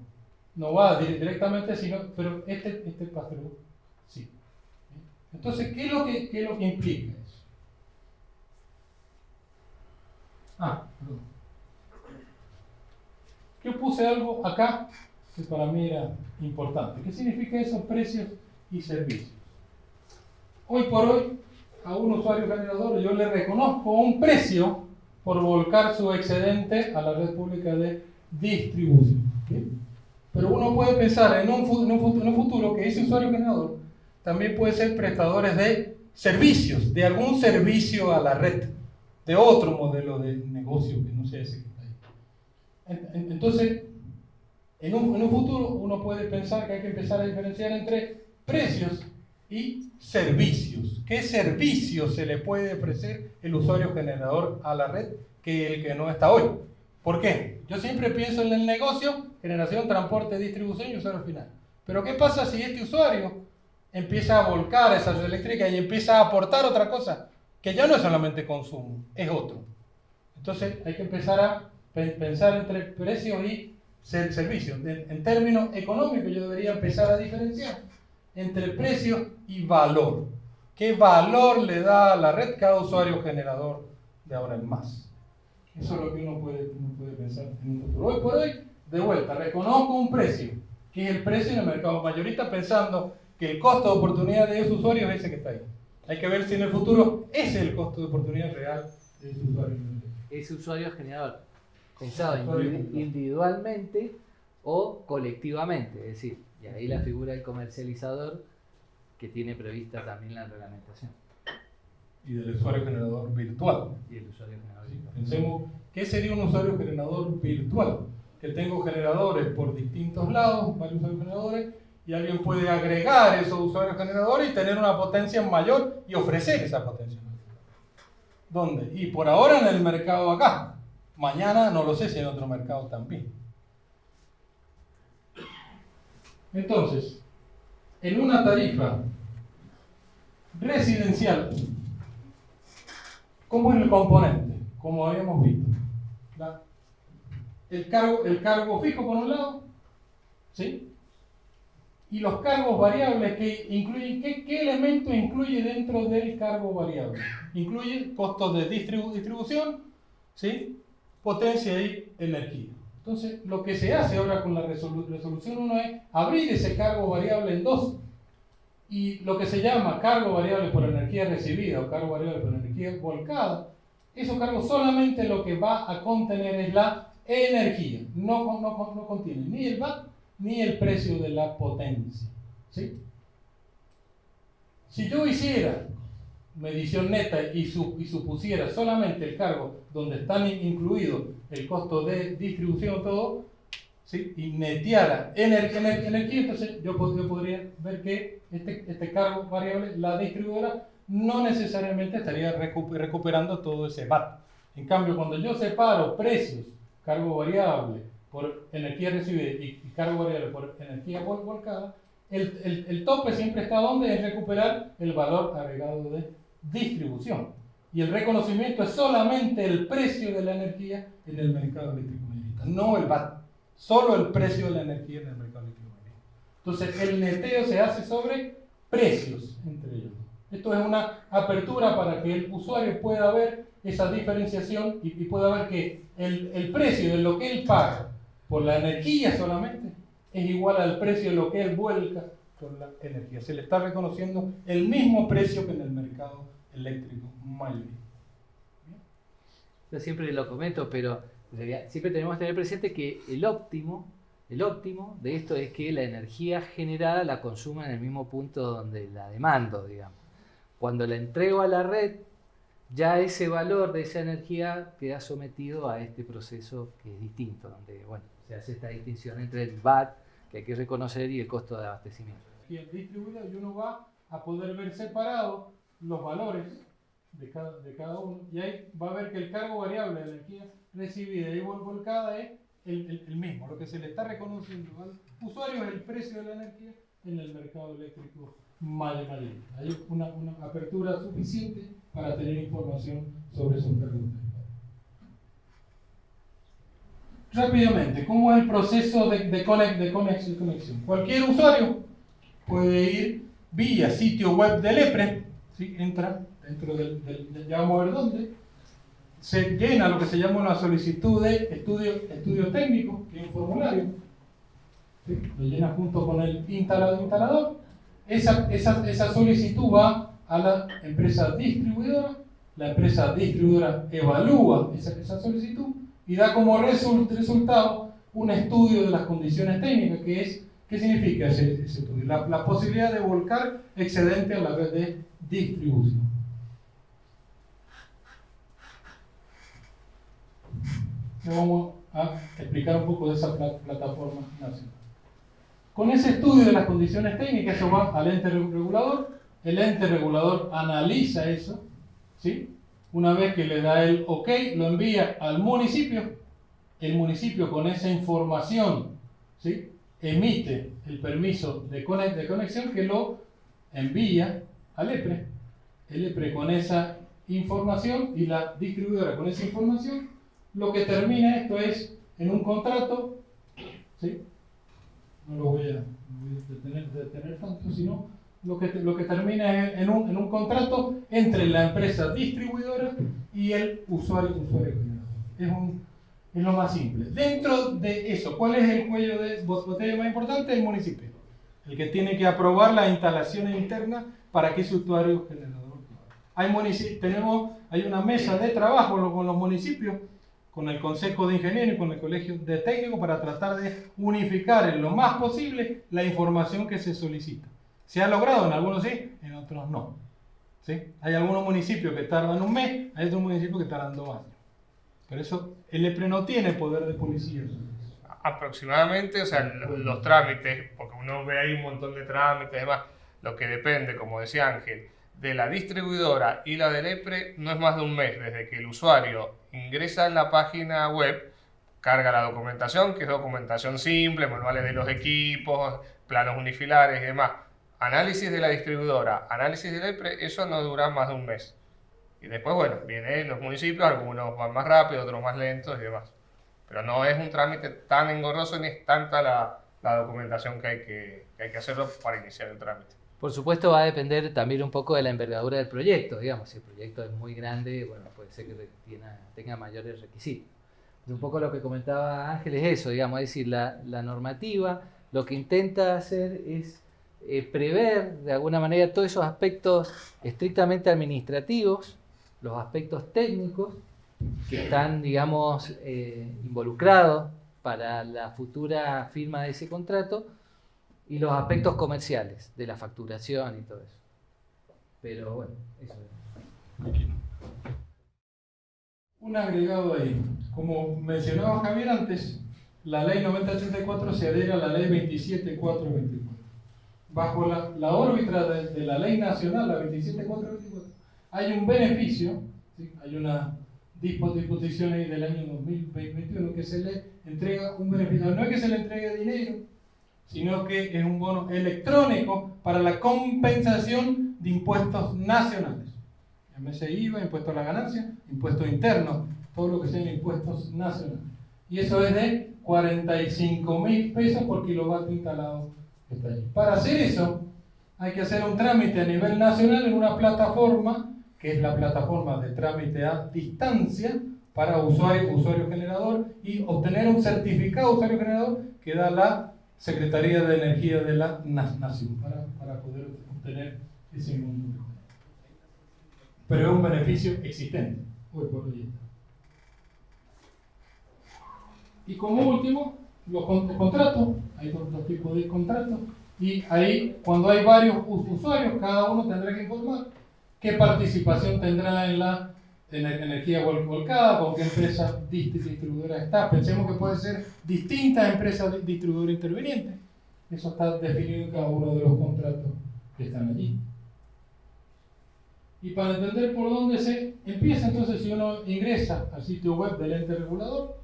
no va directamente, pero este pass-through sí. ¿Bien? Entonces, ¿qué es lo que implica eso? Perdón. Yo puse algo acá que para mí era importante. ¿Qué significa eso? Precios y servicios. Hoy por hoy, a un usuario generador yo le reconozco un precio por volcar su excedente a la red pública de distribución. ¿Sí? Pero uno puede pensar en un futuro que ese usuario generador también puede ser prestadores de servicios, de algún servicio a la red, de otro modelo de negocio que no sea ese que está ahí. Entonces, en un futuro uno puede pensar que hay que empezar a diferenciar entre precios y servicios. ¿Qué servicios se le puede ofrecer el usuario generador a la red que el que no está hoy? ¿Por qué? Yo siempre pienso en el negocio, generación, transporte, distribución y usuario final. Pero ¿qué pasa si este usuario empieza a volcar esa red eléctrica y empieza a aportar otra cosa? Que ya no es solamente consumo, es otro. Entonces hay que empezar a pensar entre precios y servicios. En términos económicos yo debería empezar a diferenciar entre precio y valor. ¿Qué valor le da a la red cada usuario generador de ahora en más? Eso es lo que uno puede pensar en un futuro. Hoy por hoy, de vuelta, reconozco un precio, que es el precio en el mercado mayorista, pensando que el costo de oportunidad de esos usuarios es ese que está ahí. Hay que ver si en el futuro ese es el costo de oportunidad real de ese usuario. Ese usuario generador, pensado Usuario individualmente o colectivamente, es decir, y ahí la figura del comercializador que tiene prevista también la reglamentación. Y del usuario generador virtual. Y el usuario generador. ¿Sí? Pensemos, ¿qué sería un usuario generador virtual? Que tengo generadores por distintos lados, varios usuarios generadores, y alguien puede agregar esos usuarios generadores y tener una potencia mayor y ofrecer esa potencia mayor. ¿Dónde? Y por ahora en el mercado acá. Mañana no lo sé si en otro mercado también. Entonces, en una tarifa residencial, ¿cómo es el componente? Como habíamos visto. El cargo fijo por un lado, ¿sí? Y los cargos variables que incluyen, ¿qué elemento incluye dentro del cargo variable? Incluye costos de distribución, ¿sí? Potencia y energía. Entonces, lo que se hace ahora con la resolución 1 es abrir ese cargo variable en dos. Y lo que se llama cargo variable por energía recibida o cargo variable por energía volcada, esos cargos solamente lo que va a contener es la energía. No contiene ni el VAT ni el precio de la potencia. ¿Sí? Si yo hiciera medición neta y supusiera solamente el cargo donde están incluidos el costo de distribución todo, ¿sí? Y neteara energía, entonces yo podría ver que este cargo variable, la distribuidora, no necesariamente estaría recuperando todo ese VAT. En cambio, cuando yo separo precios, cargo variable por energía recibida y cargo variable por energía volcada, el tope siempre está donde es recuperar el valor agregado de distribución. Y el reconocimiento es solamente el precio de la energía en el mercado eléctrico mayorista, no el VAT, solo el precio de la energía en el mercado eléctrico mayorista. Entonces el neteo se hace sobre precios entre ellos. Esto es una apertura para que el usuario pueda ver esa diferenciación y pueda ver que el precio de lo que él paga por la energía solamente es igual al precio de lo que él vuelca por la energía. Se le está reconociendo el mismo precio que en el mercado eléctrico mayorista. Yo siempre lo comento, pero en realidad siempre tenemos que tener presente que el óptimo de esto es que la energía generada la consuma en el mismo punto donde la demando, digamos. Cuando la entrego a la red, ya ese valor de esa energía queda sometido a este proceso que es distinto, donde bueno, se hace esta distinción entre el VAT, que hay que reconocer, y el costo de abastecimiento. Y el distribuidor, y uno va a poder ver separados los valores de cada uno, y ahí va a ver que el cargo variable de energía recibida y volcada es el mismo. Lo que se le está reconociendo al usuario es el precio de la energía en el mercado eléctrico mayorista. Hay una apertura suficiente para tener información sobre esos cargos. Rápidamente, ¿cómo es el proceso de conexión? Cualquier usuario puede ir vía sitio web del EPRE, ¿sí? Entra dentro ya vamos a ver dónde, se llena lo que se llama una solicitud de estudio técnico, que es un formulario, ¿sí? Lo llena junto con el instalador. Esa solicitud va a la empresa distribuidora, la empresa distribuidora evalúa esa solicitud y da como resultado un estudio de las condiciones técnicas, ¿qué significa ese estudio? La posibilidad de volcar excedente a la red de distribución. Vamos a explicar un poco de esa plataforma nacional. Con ese estudio de las condiciones técnicas, eso va al ente regulador, el ente regulador analiza eso, ¿sí? Una vez que le da el OK, lo envía al municipio, el municipio con esa información, ¿sí? Emite el permiso de conexión que lo envía al EPRE. El EPRE con esa información y la distribuidora con esa información lo que termina esto es en un contrato, ¿sí? No lo voy a detener tanto, sino lo que termina es en un contrato entre la empresa distribuidora y el usuario generador. Es lo más simple. Dentro de eso, ¿cuál es el cuello de botella más importante? El municipio. El que tiene que aprobar las instalaciones internas para que ese usuario generador. Hay una mesa de trabajo con los municipios, con el Consejo de Ingenieros y con el Colegio de Técnicos para tratar de unificar en lo más posible la información que se solicita. Se ha logrado, en algunos sí, en otros no. ¿Sí? Hay algunos municipios que tardan un mes, hay otros municipios que tardan 2 años. Por eso el EPRE no tiene poder de policía. Aproximadamente, o sea, los trámites, porque uno ve ahí un montón de trámites y demás, lo que depende, como decía Ángel, de la distribuidora y la del EPRE no es más de un mes, desde que el usuario ingresa en la página web, carga la documentación, que es documentación simple, manuales de los equipos, planos unifilares y demás, análisis de la distribuidora, análisis del EPRE, eso no dura más de un mes. Y después, bueno, vienen los municipios, algunos van más rápido, otros más lentos y demás. Pero no es un trámite tan engorroso ni es tanta la documentación que hay que hacerlo para iniciar el trámite. Por supuesto va a depender también un poco de la envergadura del proyecto, digamos, si el proyecto es muy grande, bueno, puede ser que tenga mayores requisitos. Un poco lo que comentaba Ángel es eso, digamos, es decir, la normativa lo que intenta hacer es prever de alguna manera todos esos aspectos estrictamente administrativos, los aspectos técnicos que están, digamos, involucrados para la futura firma de ese contrato, y los aspectos comerciales de la facturación y todo eso. Pero bueno, eso es. Un agregado ahí. Como mencionaba Javier antes, la ley 9084 se adhiere a la ley 27424. Bajo la órbita de la ley nacional, la 27424, hay un beneficio, ¿sí? Hay una disposición ahí del año 2021 que se le entrega un beneficio. No es que se le entregue dinero, sino que es un bono electrónico para la compensación de impuestos nacionales. Llámese IVA, impuesto a la ganancia, impuestos internos, todo lo que sean impuestos nacionales. Y eso es de 45.000 pesos por kilovatio instalado que está allí. Para hacer eso, hay que hacer un trámite a nivel nacional en una plataforma, que es la plataforma de trámite a distancia para usuario generador, y obtener un certificado de usuario generador que da la Secretaría de Energía de la Nación para poder obtener ese monto. Pero es un beneficio existente, hoy por hoy. Y como último, los contratos. Hay dos tipos de contratos, y ahí, cuando hay varios usuarios, cada uno tendrá que informar qué participación tendrá en la energía volcada, con qué empresa distribuidora está. Pensemos que puede ser distintas empresas distribuidoras intervenientes. Eso está definido en cada uno de los contratos que están allí. Y para entender por dónde se empieza, entonces, si uno ingresa al sitio web del ente regulador,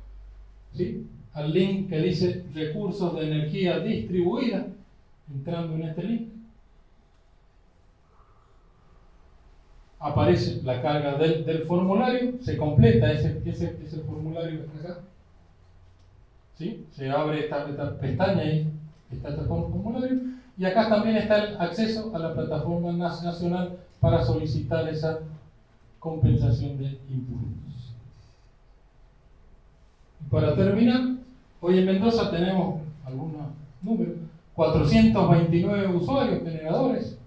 ¿sí?, al link que dice recursos de energía distribuida, entrando en este link, aparece la carga del formulario, se completa ese formulario que está acá, ¿sí? Se abre esta pestaña ahí, está este formulario, y acá también está el acceso a la plataforma nacional para solicitar esa compensación de impuestos. Y para terminar, hoy en Mendoza tenemos algunos números, 429 usuarios generadores,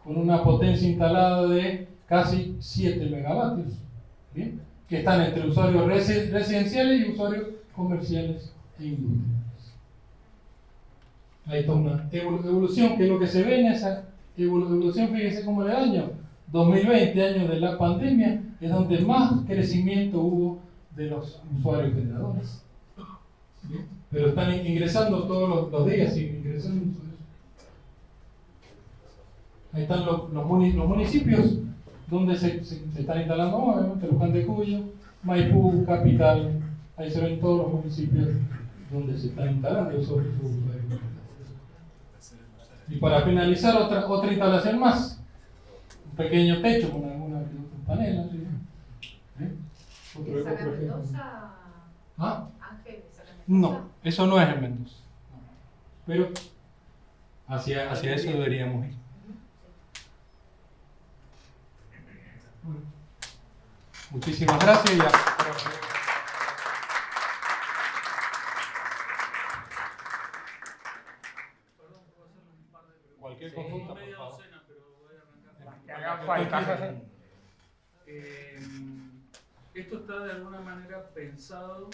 con una potencia instalada de casi 7 megavatios, ¿bien?, que están entre usuarios residenciales y usuarios comerciales e industriales. Ahí está una evolución, que es lo que se ve en esa evolución. Fíjense cómo en el año 2020, año de la pandemia, es donde más crecimiento hubo de los usuarios generadores. ¿Bien? Pero están ingresando todos los días, siguen ingresando usuarios. Ahí están los municipios donde se están instalando, obviamente, Luján de Cuyo, Maipú, Capital. Ahí se ven todos los municipios donde se están instalando esos usuarios. Y para finalizar, otra instalación más, un pequeño techo con algunos paneles. ¿Sí? Otro ejemplo. Mendoza ¿Ah? Ángel, ¿esa es la No, Mendoza? eso no es en Mendoza. Pero hacia eso deberíamos ir. Bueno, muchísimas gracias. Cualquier consulta, por favor. Que haga falta. Eh, esto está de alguna manera pensado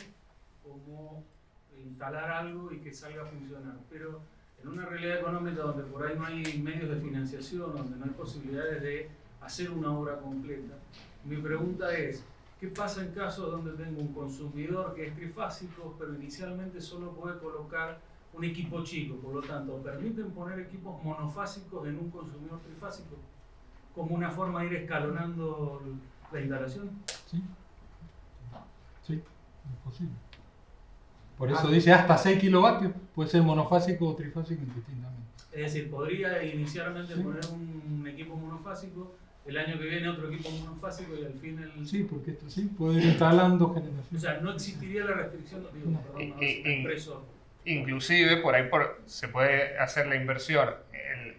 como instalar algo y que salga a funcionar, pero en una realidad económica donde por ahí no hay medios de financiación, donde no hay posibilidades de hacer una obra completa, mi pregunta es, ¿qué pasa en casos donde tengo un consumidor que es trifásico, pero inicialmente solo puede colocar un equipo chico? Por lo tanto, ¿permiten poner equipos monofásicos en un consumidor trifásico como una forma de ir escalonando la instalación? Sí, sí, es posible. Por eso dice hasta 6 kilovatios, puede ser monofásico o trifásico indistintamente. Es decir, podría inicialmente Sí. poner un equipo monofásico, el año que viene otro equipo monofásico y al fin el... Sí, porque esto sí puede ir instalando O generaciones. sea, no existiría la restricción, digo, No. perdón, no es expreso. Inclusive por ahí se puede hacer la inversión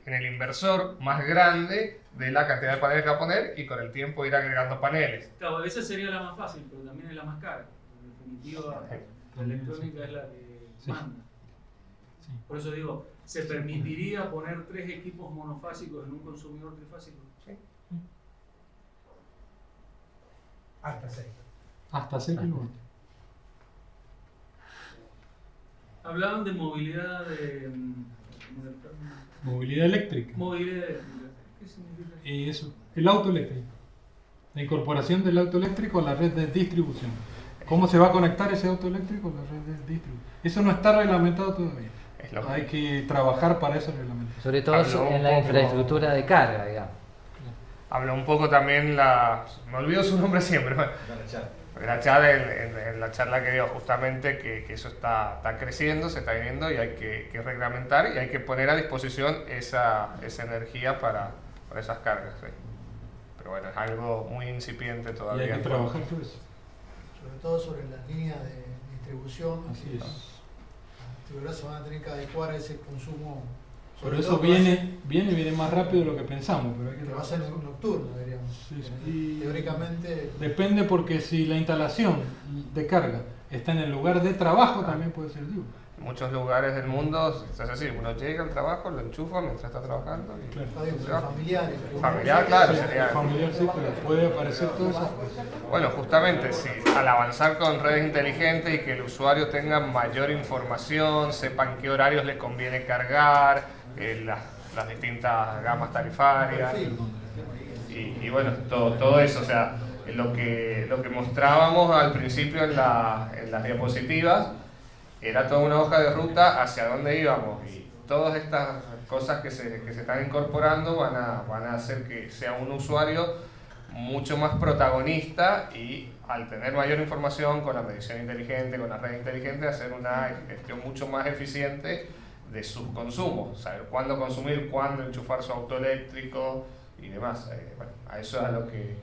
en el inversor más grande de la cantidad de paneles que va a poner y con el tiempo ir agregando paneles. Claro, esa sería la más fácil, pero también es la más cara. En definitiva, la electrónica es la que Sí. manda. Sí. Por eso digo, ¿se permitiría poner 3 equipos monofásicos en un consumidor trifásico? Hasta 6. Hasta 6 kilovatios. Hablaban de movilidad de Movilidad eléctrica. movilidad eléctrica. ¿Qué significa? Y eso, el auto eléctrico. La incorporación del auto eléctrico a la red de distribución. ¿Cómo se va a conectar ese auto eléctrico a la red de distribución? Eso no está reglamentado todavía. Es lo Hay que trabajar para esa reglamentación. Sobre todo Habló en un la poco- infraestructura de carga, digamos. Habla un poco también me olvido su nombre siempre, Grachad en la charla que dio justamente que eso está creciendo, se está viniendo y hay que reglamentar y hay que poner a disposición esa energía para esas cargas. ¿Sí? Pero bueno, es algo muy incipiente Y todavía. hay que trabajar sobre eso. Sobre todo sobre las líneas de distribución. Así es. Las distribuidoras se van a tener que adecuar a ese consumo. Por sobre eso todo viene más rápido de lo que pensamos, pero hay que que va a trabajar. ser nocturno, diríamos. Sí, sí. Teóricamente, Depende porque si la instalación de carga está en el lugar de trabajo también puede ser diurno. En muchos lugares del mundo se hace así, uno llega al trabajo, lo enchufa mientras está trabajando y Claro. está bien, se pero va. familiares. que uno Familiar, saque, claro, Sí, sería- familiar sí, pero puede aparecer todas esas cosas. Bueno, justamente, sí, al avanzar con redes inteligentes y que el usuario tenga mayor información, sepan qué horarios les conviene cargar, las distintas gamas tarifarias y bueno, todo eso, o sea, lo que mostrábamos al principio en las diapositivas era toda una hoja de ruta hacia dónde íbamos y todas estas cosas que se están incorporando van a hacer que sea un usuario mucho más protagonista y al tener mayor información con la medición inteligente, con la red inteligente, hacer una gestión mucho más eficiente de sus consumos, saber cuándo consumir, cuándo enchufar su auto eléctrico y demás. Bueno, a eso es a lo que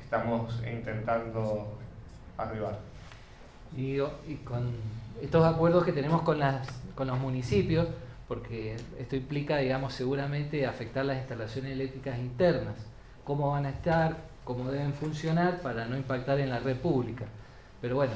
estamos intentando arribar. Y con estos acuerdos que tenemos con los municipios, porque esto implica, digamos, seguramente afectar las instalaciones eléctricas internas, cómo van a estar, cómo deben funcionar para no impactar en la red pública. Pero bueno,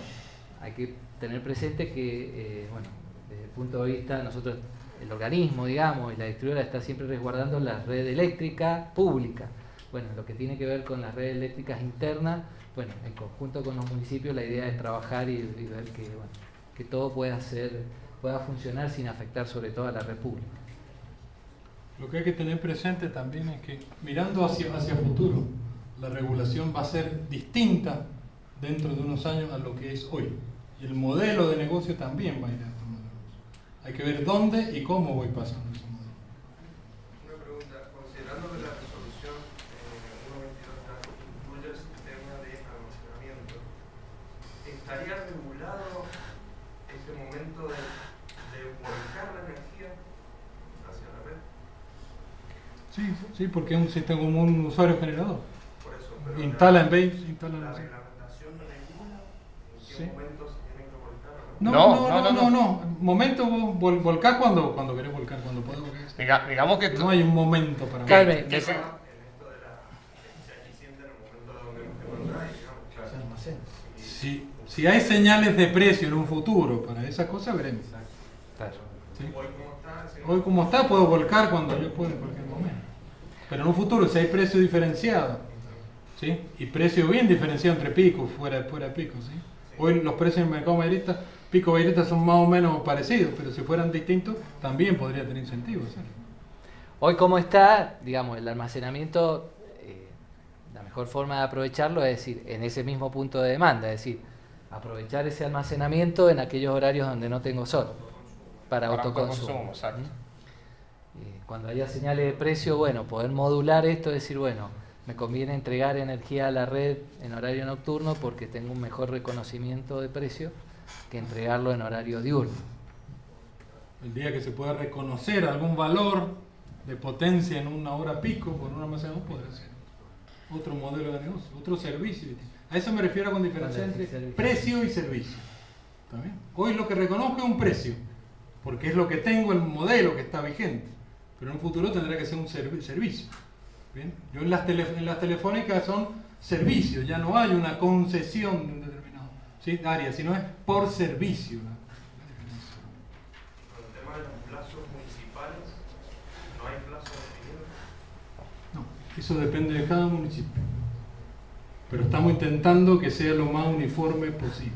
hay que tener presente que, bueno, desde el punto de vista, nosotros, el organismo, digamos, y la distribuidora está siempre resguardando la red eléctrica pública. Bueno, lo que tiene que ver con las redes eléctricas internas, bueno, en conjunto con los municipios la idea es trabajar y ver que todo pueda funcionar sin afectar sobre todo a la red pública. Lo que hay que tener presente también es que mirando hacia futuro, la regulación va a ser distinta dentro de unos años a lo que es hoy. Y el modelo de negocio también va a ir a este modelo de negocio. Hay que ver dónde y cómo voy pasando ese modelo. Una pregunta, considerando que la resolución 1.22 incluye el sistema de almacenamiento, ¿estaría regulado ese momento de volcar la energía hacia la red? Sí, porque es un sistema como un usuario generador. Por eso, pero Instala en base, instala en la base. reglamentación regula en qué Sí. momento se tiene que volcar No. Momento vos volcás cuando querés volcar, cuando podés volcar. Digamos que No hay un momento para Calme, En esto de se eficiente en el momento donde lo trae, digamos, Se claro. almacena. Si hay señales de precio en un futuro para esas cosas, veremos. Claro. ¿Sí? Hoy como está, si no- Hoy como está, puedo volcar cuando yo pueda en cualquier momento. Pero en un futuro, si hay precio diferenciado, ¿sí? Y precio bien diferenciado entre picos, fuera de picos, ¿sí? Hoy los precios en el mercado mayorista, pico mayorista son más o menos parecidos, pero si fueran distintos, también podría tener incentivo hacerlo. Hoy como está, digamos, el almacenamiento, la mejor forma de aprovecharlo es decir, en ese mismo punto de demanda, es decir, aprovechar ese almacenamiento en aquellos horarios donde no tengo sol, para autoconsumo. exacto. Cuando haya señales de precio, bueno, poder modular esto, decir, bueno, me conviene entregar energía a la red en horario nocturno porque tengo un mejor reconocimiento de precio que entregarlo en horario diurno. El día que se pueda reconocer algún valor de potencia en una hora pico por un almacenamiento, podrá ser otro modelo de negocio, otro servicio. A eso me refiero con diferencia entre precio y servicio. ¿Está bien? Hoy lo que reconozco es un precio, porque es lo que tengo, el modelo que está vigente. Pero en un futuro tendrá que ser un servicio. ¿Bien? Yo en las telefónicas son servicios, ya no hay una concesión de un determinado, ¿sí? área, sino es por servicio. Con el tema de los plazos municipales, no hay plazo definido. No, eso depende de cada municipio. Pero estamos intentando que sea lo más uniforme posible.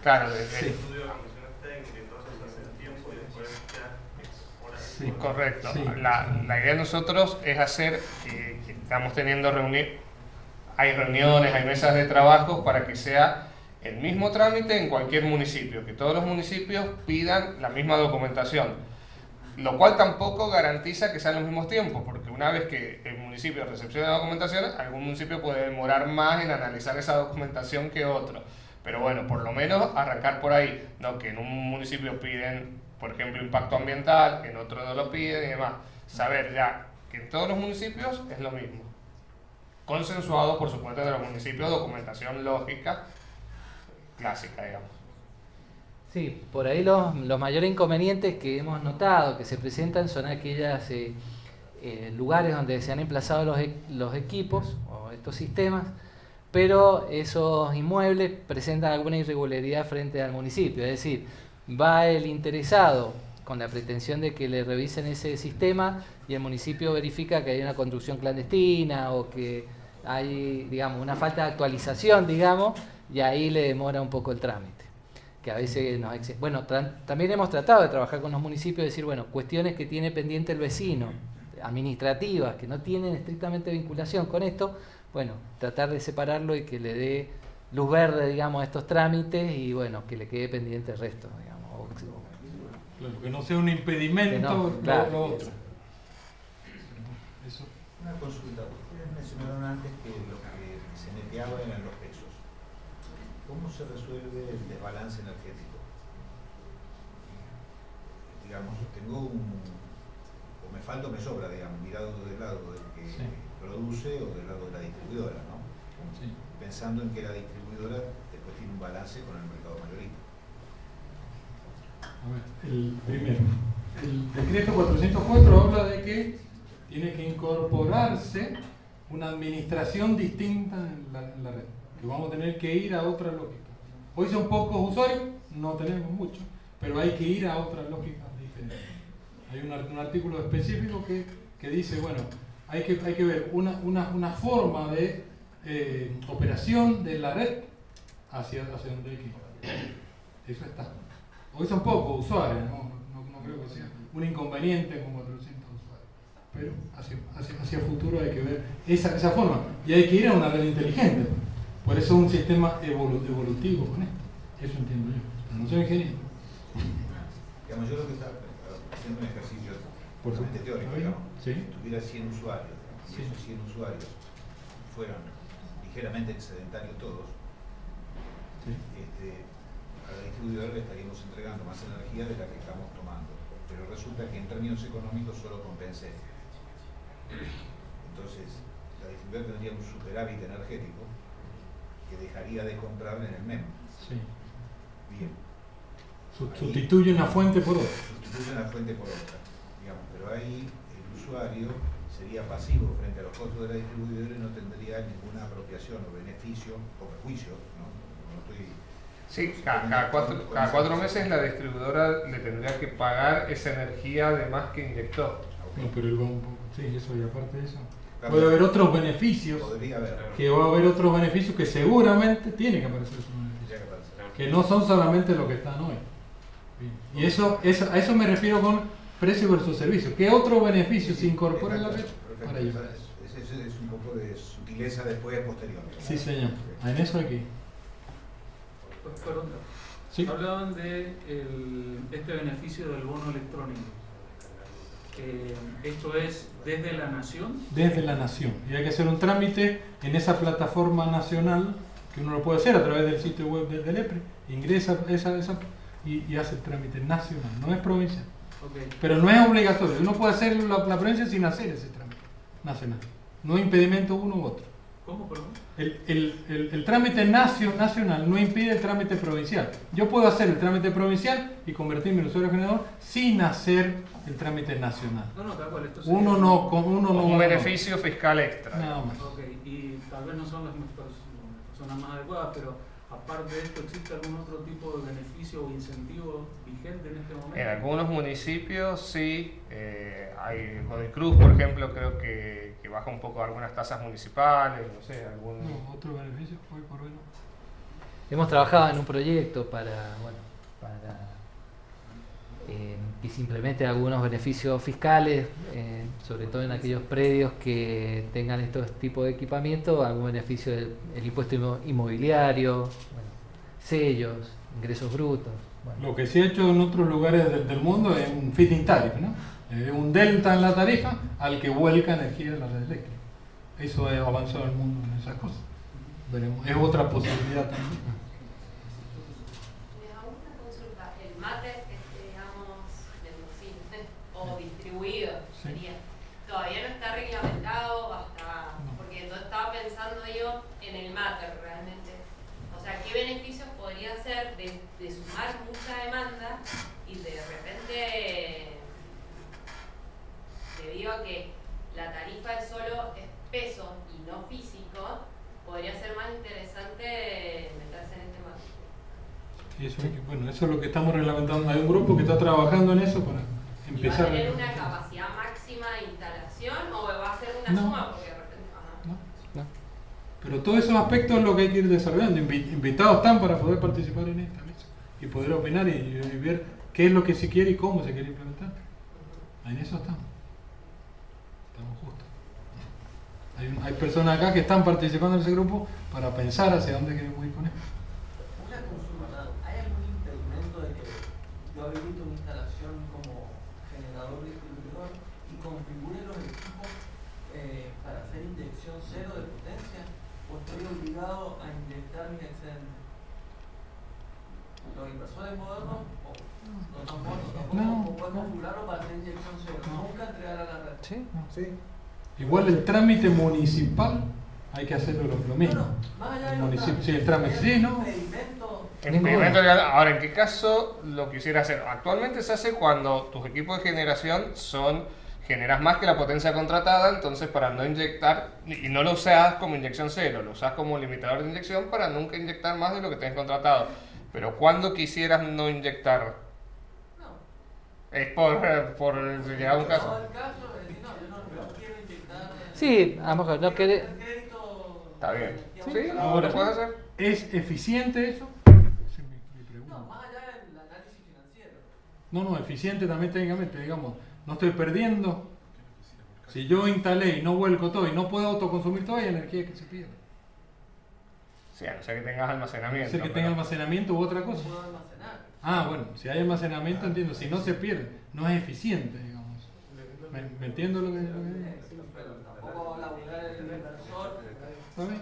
Claro, El Sí. estudio de condiciones técnicas y todo eso hace tiempo y después ya es hora de Sí. correcto. Sí. La idea de nosotros es hacer que estamos teniendo hay reuniones, hay mesas de trabajo para que sea el mismo trámite en cualquier municipio, que todos los municipios pidan la misma documentación, lo cual tampoco garantiza que sean los mismos tiempos, porque una vez que el municipio recepciona la documentación, algún municipio puede demorar más en analizar esa documentación que otro. Pero bueno, por lo menos arrancar por ahí, no que en un municipio piden, por ejemplo, impacto ambiental, en otro no lo piden y demás. Saber ya que en todos los municipios es lo mismo. Consensuado, por supuesto, de los municipios, documentación lógica, clásica, digamos. Sí, por ahí los mayores inconvenientes que hemos notado que se presentan son aquellos lugares donde se han emplazado los equipos o estos sistemas, pero esos inmuebles presentan alguna irregularidad frente al municipio, es decir, va el interesado con la pretensión de que le revisen ese sistema y el municipio verifica que hay una construcción clandestina o que hay, digamos, una falta de actualización, digamos, y ahí le demora un poco el trámite. Que a veces bueno, también hemos tratado de trabajar con los municipios, decir, bueno, cuestiones que tiene pendiente el vecino, administrativas, que no tienen estrictamente vinculación con esto, bueno, tratar de separarlo y que le dé luz verde, digamos, a estos trámites y bueno, que le quede pendiente el resto, digamos. Claro, que no sea un impedimento Que no, lo claro. otro. Eso. Una consulta. Ustedes mencionaron antes que lo que se neteaba eran los pesos. ¿Cómo se resuelve el desbalance energético? Digamos, tengo o me falta o me sobra, digamos, mirado del lado del que Sí. produce o del lado de la distribuidora, ¿no? Sí. Pensando en que la distribuidora después tiene un balance con el mercado mayorista. A ver, el decreto 404 habla de que tiene que incorporarse una administración distinta en la red. Que vamos a tener que ir a otra lógica. Hoy son pocos usuarios, no tenemos muchos, pero hay que ir a otra lógica diferente. Hay un artículo específico que dice, bueno, hay que ver una forma de operación de la red hacia donde hay que ir. Eso está. Hoy son pocos usuarios, no creo que sea un inconveniente con 400 usuarios. Pero hacia futuro hay que ver esa forma. Y hay que ir a una red inteligente. Por eso es un sistema evolutivo con esto. Eso entiendo yo. No soy ingeniero. Digamos, yo lo que está haciendo un ejercicio puramente teórico, digamos. Sí. Si tuviera 100 usuarios y Sí. esos 100 usuarios fueran ligeramente excedentarios todos, Sí. a la distribuidora le estaríamos entregando más energía de la que estamos tomando. Pero resulta que en términos económicos solo compensé. Entonces, la distribuidora tendría un superávit energético que dejaría de comprar en el MEM. Sí. Bien. Sustituye una fuente por otra. Sustituye una fuente por otra, digamos, pero ahí el usuario sería pasivo frente a los costos de la distribuidora y no tendría ninguna apropiación o beneficio o perjuicio, ¿no? No estoy... Sí, cada 4 meses la distribuidora le tendría que pagar esa energía de más que inyectó. No, pero sí, eso y aparte de eso. Puede haber otros beneficios. Podría haber. Que va a haber otros beneficios que seguramente tienen que aparecer esos beneficios. Que no son solamente lo que están hoy. Bien. Y a eso me refiero con precio versus servicio. ¿Qué otro beneficio se incorpora en la red para ellos? Es un poco de sutileza después posterior. Sí, señor. En eso aquí. Perdón. Sí. Hablaban de este beneficio del bono electrónico. Esto es desde la nación. Desde la nación. Y hay que hacer un trámite en esa plataforma nacional, que uno lo puede hacer a través del sitio web del EPRE. Ingresa y hace el trámite nacional, no es provincial. Okay. Pero no es obligatorio. Uno puede hacer la provincia sin hacer ese trámite nacional. No es impedimento uno u otro. ¿Cómo, perdón? El trámite nacional no impide el trámite provincial. Yo puedo hacer el trámite provincial y convertirme en usuario generador sin hacer el trámite nacional. No, tal cual. Esto Uno no. Un beneficio fiscal extra. Nada más. Ok, y tal vez no son las personas más adecuadas, pero aparte de esto, ¿existe algún otro tipo de beneficio o incentivo vigente en este momento? En algunos municipios sí, hay Codicruz, por ejemplo, creo que baja un poco algunas tasas municipales, no sé, algún... No, otro beneficio hoy por hoy no. Hemos trabajado en un proyecto para que se implemente algunos beneficios fiscales, sobre todo en aquellos predios que tengan estos tipos de equipamiento, algún beneficio del impuesto inmobiliario, sellos, ingresos brutos. Lo que se ha hecho en otros lugares del mundo es un feed-in tariff, ¿no? Un delta en la tarifa al que vuelca energía de la red eléctrica. Eso ha avanzado el mundo en esas cosas. Veremos. Es otra posibilidad también. Me hago una consulta. El mate, digamos, o distribuido, Sí. sería, todavía no está reglamentado hasta, porque no estaba pensando yo en el mate realmente. O sea, ¿qué beneficios podría ser de sumar mucha demanda y de repente, debido a que la tarifa de solo es peso y no físico, podría ser más interesante meterse en este mate? Eso es lo que estamos reglamentando. Hay un grupo que está trabajando en eso para ¿Y va a empezar. tener una capacidad máxima de instalación o va a ser una suma? Porque de repente... No. Pero todos esos aspectos es lo que hay que ir desarrollando. Invitados están para poder participar en esta mesa y poder opinar y ver qué es lo que se quiere y cómo se quiere implementar. En eso estamos. Estamos justos. Hay personas acá que están participando en ese grupo para pensar hacia dónde queremos ir con esto. Una consulta, ¿hay algún impedimento de que yo habilite una instalación como generador distribuidor y configure los equipos para hacer inyección cero de potencia? ¿O estoy obligado a inyectar mi excedente? ¿Los inversores modernos no tampoco pueden configurarlo para hacer inyección cero? Nunca entregar a la red. Sí. Igual el trámite municipal hay que hacerlo lo mismo. Más allá El de municipio, sí, el trámite, sí, ¿no? Impedimento legal. Ahora, ¿en qué caso lo quisiera hacer? Actualmente se hace cuando tus equipos de generación generas más que la potencia contratada, entonces para no inyectar, y no lo usas como inyección cero, lo usas como limitador de inyección para nunca inyectar más de lo que tenés contratado. Pero cuando quisieras no inyectar, es por si llega un caso. Sí, a lo mejor no querés. Está bien. Sí, ahora ahora puedes hacer. ¿Es eficiente eso? Mi pregunta. No, más allá del análisis financiero. No, eficiente también técnicamente, digamos, no estoy perdiendo. Si yo instalé y no vuelco todo y no puedo autoconsumir todo, hay energía que se pierde. Sí, a no ser que tengas almacenamiento. Ser que tenga almacenamiento u otra cosa. Puedo almacenar. Ah, bueno, si hay almacenamiento entiendo, si no se pierde, no es eficiente, digamos. ¿Me entiendo lo que digo? Pero tampoco laburar el inversor. ¿Sabes?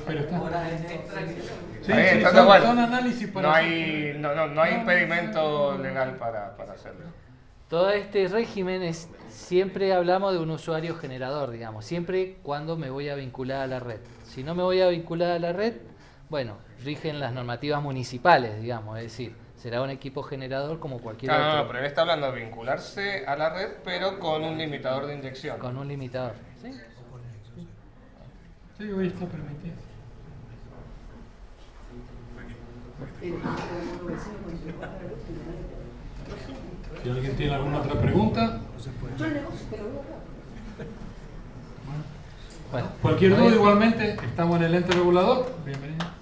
Pero está. Horas extra que Sí, está son igual. análisis para No hay impedimento legal para hacerlo. Todo este régimen siempre hablamos de un usuario generador, digamos, siempre cuando me voy a vincular a la red. Si no me voy a vincular a la red, bueno, rigen las normativas municipales, digamos, es decir, Será un equipo generador como cualquier Claro, otro. no, pero él está hablando de vincularse a la red, pero con un limitador de inyección. Con un limitador. ¿Sí? Sí, hoy está permitido. Si alguien tiene alguna otra pregunta, Bueno, cualquier duda igualmente, estamos en el ente regulador. Bienvenido.